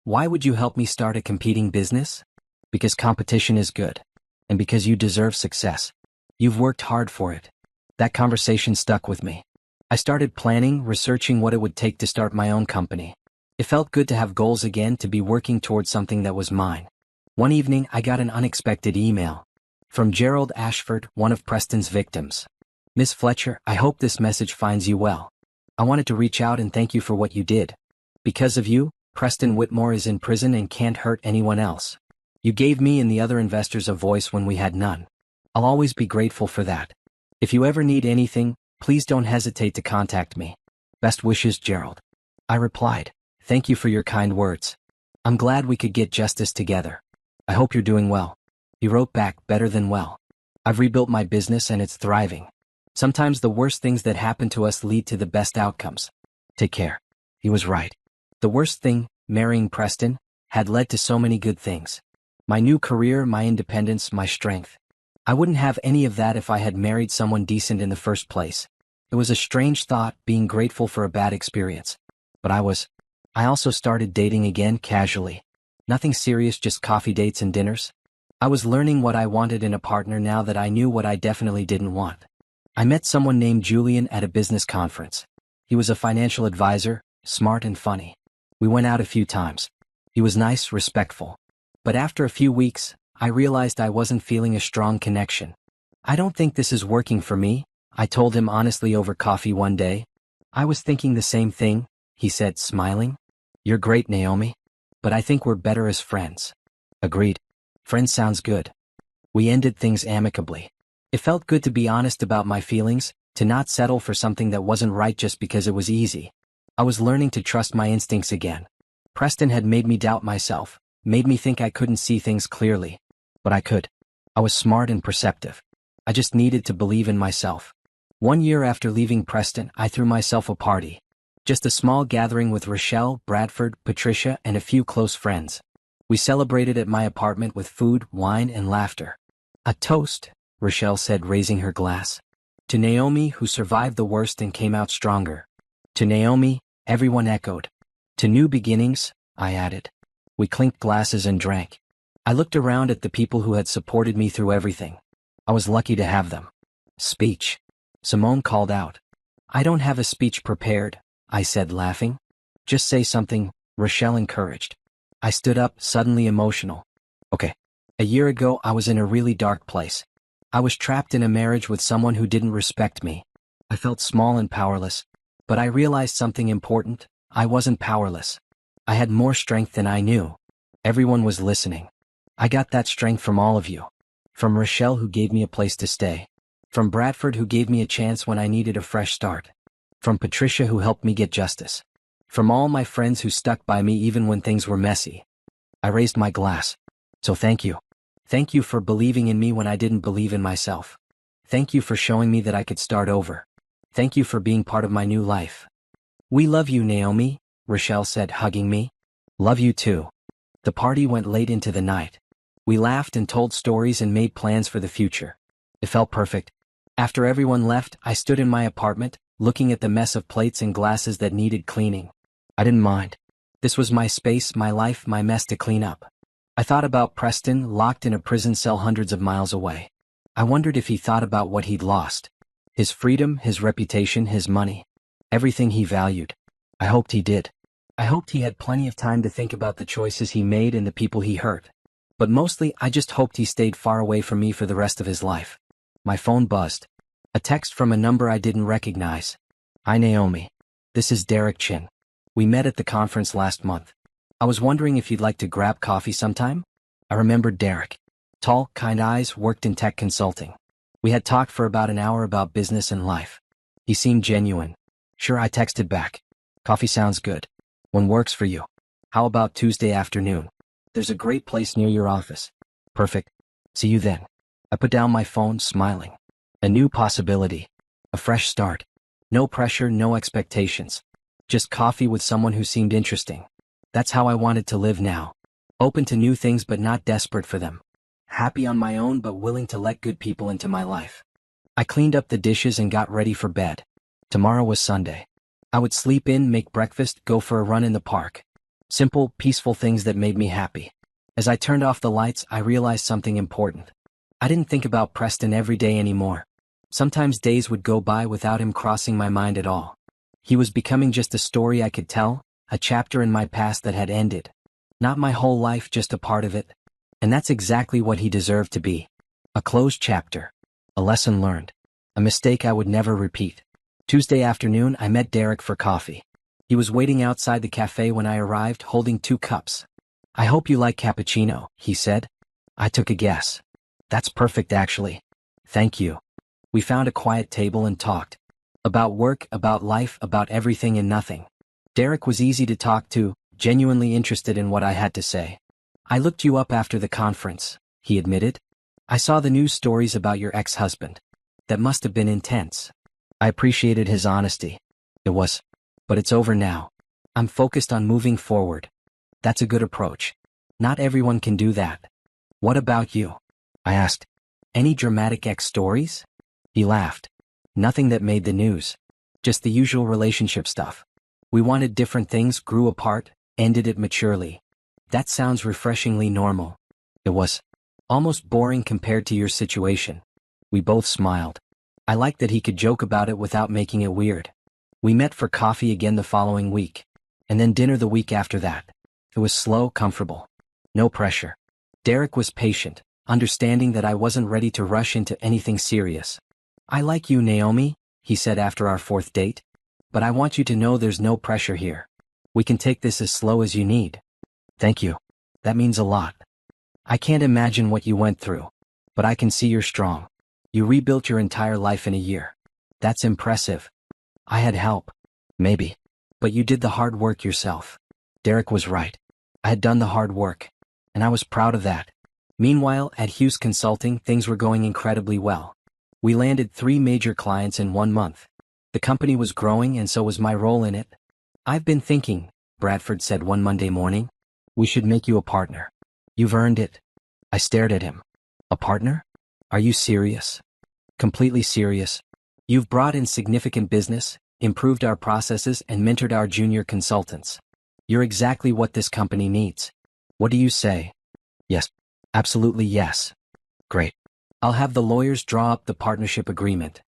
"Why would you help me start a competing business?" "Because competition is good. And because you deserve success. You've worked hard for it." That conversation stuck with me. I started planning, researching what it would take to start my own company. It felt good to have goals again, to be working towards something that was mine. One evening, I got an unexpected email. From Gerald Ashford, one of Preston's victims. "Miss Fletcher, I hope this message finds you well. I wanted to reach out and thank you for what you did. Because of you, Preston Whitmore is in prison and can't hurt anyone else. You gave me and the other investors a voice when we had none. I'll always be grateful for that. If you ever need anything, please don't hesitate to contact me. Best wishes, Gerald." I replied, "Thank you for your kind words. I'm glad we could get justice together. I hope you're doing well." He wrote back, "Better than well. I've rebuilt my business and it's thriving. Sometimes the worst things that happen to us lead to the best outcomes. Take care." He was right. The worst thing, marrying Preston, had led to so many good things. My new career, my independence, my strength. I wouldn't have any of that if I had married someone decent in the first place. It was a strange thought, being grateful for a bad experience. But I also started dating again, casually. Nothing serious, just coffee dates and dinners. I was learning what I wanted in a partner now that I knew what I definitely didn't want. I met someone named Julian at a business conference. He was a financial advisor, smart and funny. We went out a few times. He was nice, respectful. But after a few weeks, I realized I wasn't feeling a strong connection. "I don't think this is working for me," I told him honestly over coffee one day. "I was thinking the same thing," he said, smiling. "You're great, Naomi. But I think we're better as friends." Agreed. Friends sounds good. We ended things amicably. It felt good to be honest about my feelings, to not settle for something that wasn't right just because it was easy. I was learning to trust my instincts again. Preston had made me doubt myself, made me think I couldn't see things clearly. But I could. I was smart and perceptive. I just needed to believe in myself. 1 year after leaving Preston, I threw myself a party. Just a small gathering with Rochelle, Bradford, Patricia, and a few close friends. We celebrated at my apartment with food, wine, and laughter. A toast, Rochelle said, raising her glass. To Naomi, who survived the worst and came out stronger. To Naomi, everyone echoed. To new beginnings, I added. We clinked glasses and drank. I looked around at the people who had supported me through everything. I was lucky to have them. Speech. Simone called out. I don't have a speech prepared, I said, laughing. Just say something, Rochelle encouraged. I stood up, suddenly emotional. Okay. A year ago, I was in a really dark place. I was trapped in a marriage with someone who didn't respect me. I felt small and powerless. But I realized something important. I wasn't powerless. I had more strength than I knew. Everyone was listening. I got that strength from all of you. From Rochelle, who gave me a place to stay. From Bradford, who gave me a chance when I needed a fresh start. From Patricia, who helped me get justice. From all my friends who stuck by me even when things were messy. I raised my glass. So thank you. Thank you for believing in me when I didn't believe in myself. Thank you for showing me that I could start over. Thank you for being part of my new life. We love you, Naomi, Rochelle said, hugging me. Love you too. The party went late into the night. We laughed and told stories and made plans for the future. It felt perfect. After everyone left, I stood in my apartment, looking at the mess of plates and glasses that needed cleaning. I didn't mind. This was my space, my life, my mess to clean up. I thought about Preston, locked in a prison cell hundreds of miles away. I wondered if he thought about what he'd lost. His freedom, his reputation, his money. Everything he valued. I hoped he did. I hoped he had plenty of time to think about the choices he made and the people he hurt. But mostly, I just hoped he stayed far away from me for the rest of his life. My phone buzzed. A text from a number I didn't recognize. Hi, Naomi. This is Derek Chin. We met at the conference last month. I was wondering if you'd like to grab coffee sometime? I remembered Derek. Tall, kind eyes, worked in tech consulting. We had talked for about an hour about business and life. He seemed genuine. Sure, I texted back. Coffee sounds good. When works for you. How about Tuesday afternoon? There's a great place near your office. Perfect. See you then. I put down my phone, smiling. A new possibility. A fresh start. No pressure, no expectations. Just coffee with someone who seemed interesting. That's how I wanted to live now. Open to new things but not desperate for them. Happy on my own but willing to let good people into my life. I cleaned up the dishes and got ready for bed. Tomorrow was Sunday. I would sleep in, make breakfast, go for a run in the park. Simple, peaceful things that made me happy. As I turned off the lights, I realized something important. I didn't think about Preston every day anymore. Sometimes days would go by without him crossing my mind at all. He was becoming just a story I could tell, a chapter in my past that had ended. Not my whole life, just a part of it. And that's exactly what he deserved to be. A closed chapter. A lesson learned. A mistake I would never repeat. Tuesday afternoon, I met Derek for coffee. He was waiting outside the cafe when I arrived, holding 2 cups. I hope you like cappuccino, he said. I took a guess. That's perfect, actually. Thank you. We found a quiet table and talked. About work, about life, about everything and nothing. Derek was easy to talk to, genuinely interested in what I had to say. I looked you up after the conference, he admitted. I saw the news stories about your ex-husband. That must have been intense. I appreciated his honesty. It was. But it's over now. I'm focused on moving forward. That's a good approach. Not everyone can do that. What about you? I asked. Any dramatic ex stories? He laughed. Nothing that made the news. Just the usual relationship stuff. We wanted different things, grew apart, ended it maturely. That sounds refreshingly normal. It was. Almost boring compared to your situation. We both smiled. I liked that he could joke about it without making it weird. We met for coffee again the following week. And then dinner the week after that. It was slow, comfortable. No pressure. Derek was patient, understanding that I wasn't ready to rush into anything serious. I like you, Naomi, he said after our 4th date. But I want you to know there's no pressure here. We can take this as slow as you need. Thank you. That means a lot. I can't imagine what you went through. But I can see you're strong. You rebuilt your entire life in a year. That's impressive. I had help. Maybe. But you did the hard work yourself. Derek was right. I had done the hard work. And I was proud of that. Meanwhile, at Hughes Consulting, things were going incredibly well. We landed 3 major clients in 1 month. The company was growing and so was my role in it. I've been thinking, Bradford said one Monday morning. We should make you a partner. You've earned it. I stared at him. A partner? Are you serious? Completely serious. You've brought in significant business, improved our processes, and mentored our junior consultants. You're exactly what this company needs. What do you say? Yes. Absolutely yes. Great. I'll have the lawyers draw up the partnership agreement.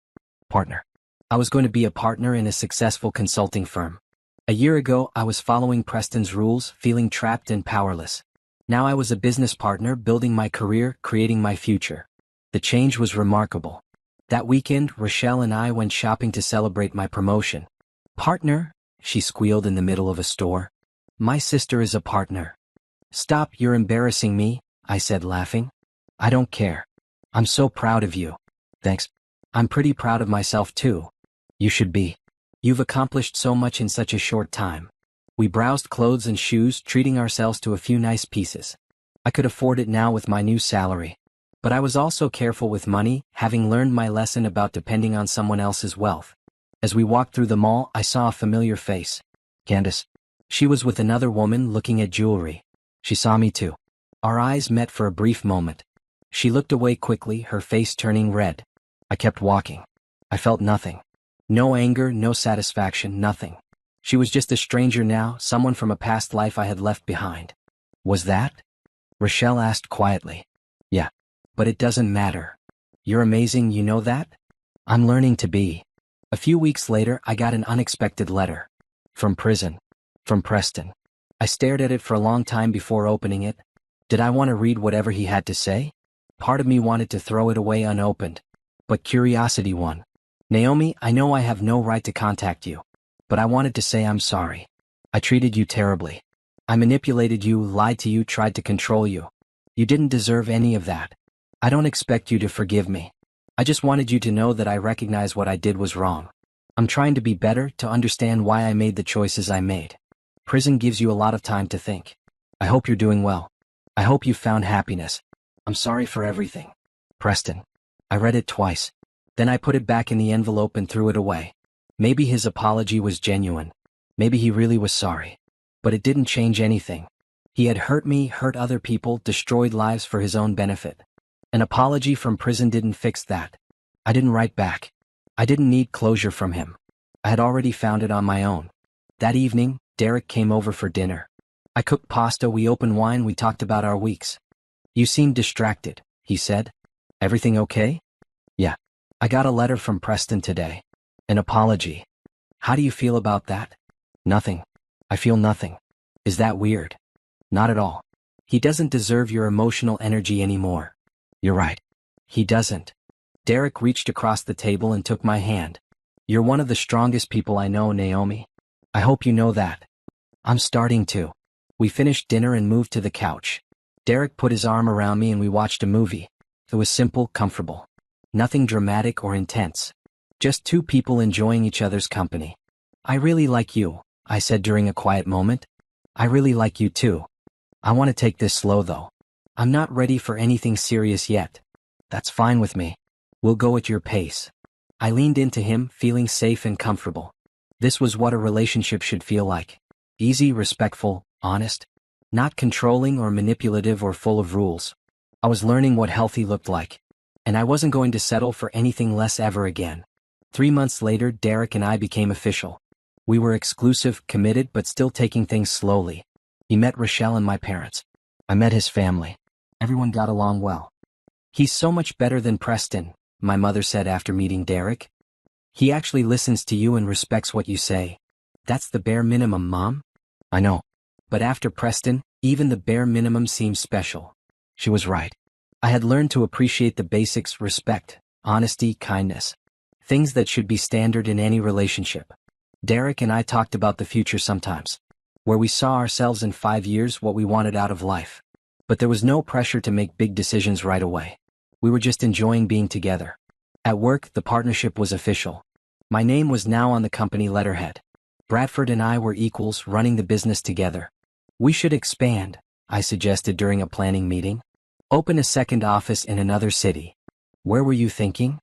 Partner. I was going to be a partner in a successful consulting firm. A year ago, I was following Preston's rules, feeling trapped and powerless. Now I was a business partner, building my career, creating my future. The change was remarkable. That weekend, Rochelle and I went shopping to celebrate my promotion. Partner? She squealed in the middle of a store. My sister is a partner. Stop, you're embarrassing me, I said, laughing. I don't care. I'm so proud of you. Thanks. I'm pretty proud of myself too. You should be. You've accomplished so much in such a short time. We browsed clothes and shoes, treating ourselves to a few nice pieces. I could afford it now with my new salary. But I was also careful with money, having learned my lesson about depending on someone else's wealth. As we walked through the mall, I saw a familiar face. Candace. She was with another woman looking at jewelry. She saw me too. Our eyes met for a brief moment. She looked away quickly, her face turning red. I kept walking. I felt nothing. No anger, no satisfaction, nothing. She was just a stranger now, someone from a past life I had left behind. Was that? Rochelle asked quietly. Yeah. But it doesn't matter. You're amazing, you know that? I'm learning to be. A few weeks later, I got an unexpected letter. From prison. From Preston. I stared at it for a long time before opening it. Did I want to read whatever he had to say? Part of me wanted to throw it away unopened. But curiosity won. Naomi, I know I have no right to contact you. But I wanted to say I'm sorry. I treated you terribly. I manipulated you, lied to you, tried to control you. You didn't deserve any of that. I don't expect you to forgive me. I just wanted you to know that I recognize what I did was wrong. I'm trying to be better, to understand why I made the choices I made. Prison gives you a lot of time to think. I hope you're doing well. I hope you found happiness. I'm sorry for everything. Preston. I read it twice. Then I put it back in the envelope and threw it away. Maybe his apology was genuine. Maybe he really was sorry. But it didn't change anything. He had hurt me, hurt other people, destroyed lives for his own benefit. An apology from prison didn't fix that. I didn't write back. I didn't need closure from him. I had already found it on my own. That evening, Derek came over for dinner. I cooked pasta, we opened wine, we talked about our weeks. You seem distracted, he said. Everything okay? Yeah. I got a letter from Preston today. An apology. How do you feel about that? Nothing. I feel nothing. Is that weird? Not at all. He doesn't deserve your emotional energy anymore. You're right. He doesn't. Derek reached across the table and took my hand. You're one of the strongest people I know, Naomi. I hope you know that. I'm starting to. We finished dinner and moved to the couch. Derek put his arm around me and we watched a movie. It was simple, comfortable. Nothing dramatic or intense. Just two people enjoying each other's company. I really like you, I said during a quiet moment. I really like you too. I want to take this slow though. I'm not ready for anything serious yet. That's fine with me. We'll go at your pace. I leaned into him, feeling safe and comfortable. This was what a relationship should feel like. Easy, respectful, honest. Not controlling or manipulative or full of rules. I was learning what healthy looked like. And I wasn't going to settle for anything less ever again. 3 months later, Derek and I became official. We were exclusive, committed, but still taking things slowly. He met Rochelle and my parents. I met his family. Everyone got along well. He's so much better than Preston, my mother said after meeting Derek. He actually listens to you and respects what you say. That's the bare minimum, Mom. I know. But after Preston, even the bare minimum seems special. She was right. I had learned to appreciate the basics: respect, honesty, kindness. Things that should be standard in any relationship. Derek and I talked about the future sometimes. Where we saw ourselves in 5 years, what we wanted out of life. But there was no pressure to make big decisions right away. We were just enjoying being together. At work, the partnership was official. My name was now on the company letterhead. Bradford and I were equals, running the business together. We should expand, I suggested during a planning meeting. Open a second office in another city. Where were you thinking?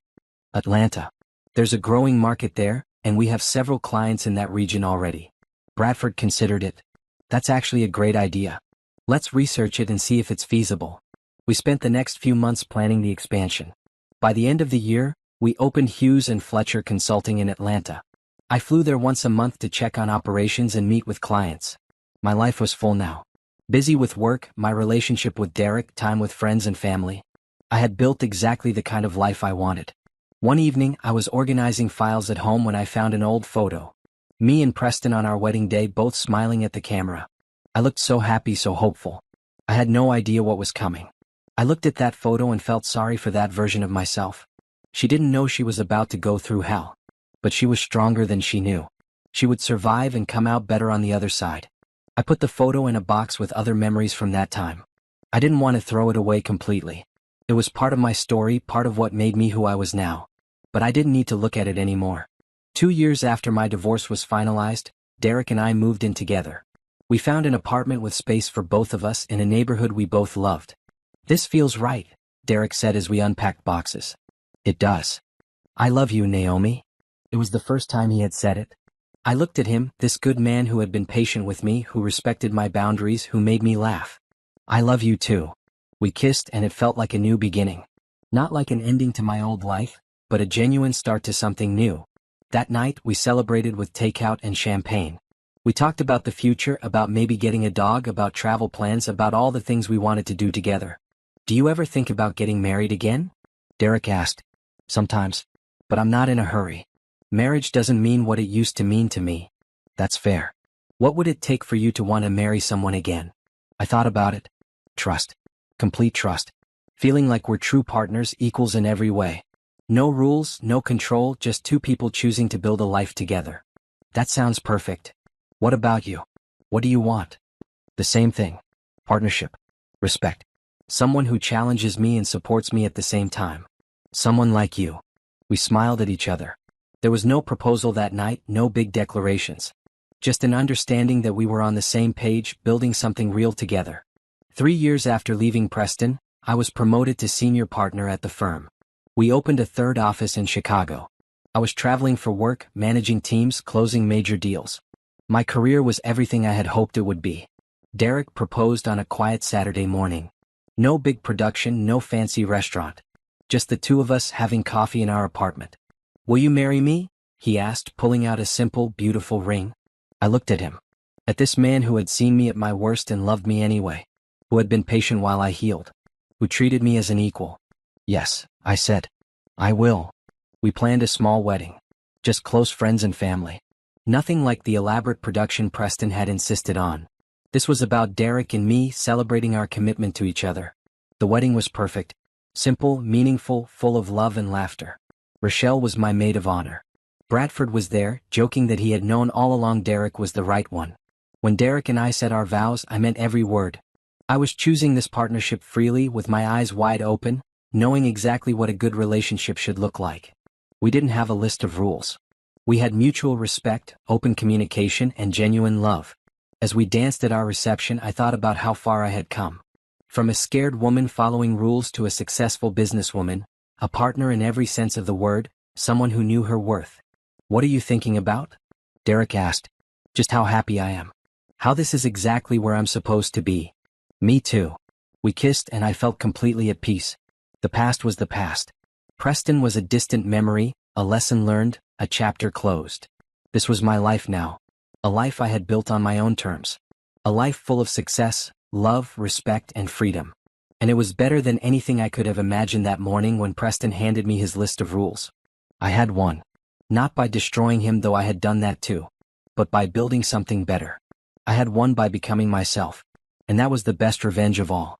Atlanta. There's a growing market there, and we have several clients in that region already. Bradford considered it. That's actually a great idea. Let's research it and see if it's feasible. We spent the next few months planning the expansion. By the end of the year, we opened Hughes and Fletcher Consulting in Atlanta. I flew there once a month to check on operations and meet with clients. My life was full now. Busy with work, my relationship with Derek, time with friends and family. I had built exactly the kind of life I wanted. One evening, I was organizing files at home when I found an old photo. Me and Preston on our wedding day, both smiling at the camera. I looked so happy, so hopeful. I had no idea what was coming. I looked at that photo and felt sorry for that version of myself. She didn't know she was about to go through hell. But she was stronger than she knew. She would survive and come out better on the other side. I put the photo in a box with other memories from that time. I didn't want to throw it away completely. It was part of my story, part of what made me who I was now. But I didn't need to look at it anymore. 2 years after my divorce was finalized, Derek and I moved in together. We found an apartment with space for both of us in a neighborhood we both loved. "This feels right," Derek said as we unpacked boxes. "It does. I love you, Naomi." It was the first time he had said it. I looked at him, this good man who had been patient with me, who respected my boundaries, who made me laugh. "I love you too." We kissed and it felt like a new beginning. Not like an ending to my old life, but a genuine start to something new. That night, we celebrated with takeout and champagne. We talked about the future, about maybe getting a dog, about travel plans, about all the things we wanted to do together. "Do you ever think about getting married again?" Derek asked. "Sometimes. But I'm not in a hurry. Marriage doesn't mean what it used to mean to me." "That's fair. What would it take for you to want to marry someone again?" I thought about it. Trust. Complete trust. Feeling like we're true partners, equals in every way. No rules, no control, just two people choosing to build a life together. That sounds perfect. What about you? What do you want? The same thing. Partnership. Respect. Someone who challenges me and supports me at the same time. Someone like you. We smiled at each other. There was no proposal that night, no big declarations. Just an understanding that we were on the same page, building something real together. 3 years after leaving Preston, I was promoted to senior partner at the firm. We opened a third office in Chicago. I was traveling for work, managing teams, closing major deals. My career was everything I had hoped it would be. Derek proposed on a quiet Saturday morning. No big production, no fancy restaurant. Just the two of us having coffee in our apartment. "Will you marry me?" he asked, pulling out a simple, beautiful ring. I looked at him. At this man who had seen me at my worst and loved me anyway. Who had been patient while I healed. Who treated me as an equal. "Yes," I said. "I will." We planned a small wedding. Just close friends and family. Nothing like the elaborate production Preston had insisted on. This was about Derek and me celebrating our commitment to each other. The wedding was perfect. Simple, meaningful, full of love and laughter. Rochelle was my maid of honor. Bradford was there, joking that he had known all along Derek was the right one. When Derek and I said our vows, I meant every word. I was choosing this partnership freely, with my eyes wide open, knowing exactly what a good relationship should look like. We didn't have a list of rules. We had mutual respect, open communication, and genuine love. As we danced at our reception, I thought about how far I had come. From a scared woman following rules to a successful businesswoman, a partner in every sense of the word, someone who knew her worth. "What are you thinking about?" Derek asked. "Just how happy I am. How this is exactly where I'm supposed to be." "Me too." We kissed and I felt completely at peace. The past was the past. Preston was a distant memory, a lesson learned, a chapter closed. This was my life now. A life I had built on my own terms. A life full of success, love, respect, and freedom. And it was better than anything I could have imagined that morning when Preston handed me his list of rules. I had won. Not by destroying him, though I had done that too. But by building something better. I had won by becoming myself. And that was the best revenge of all.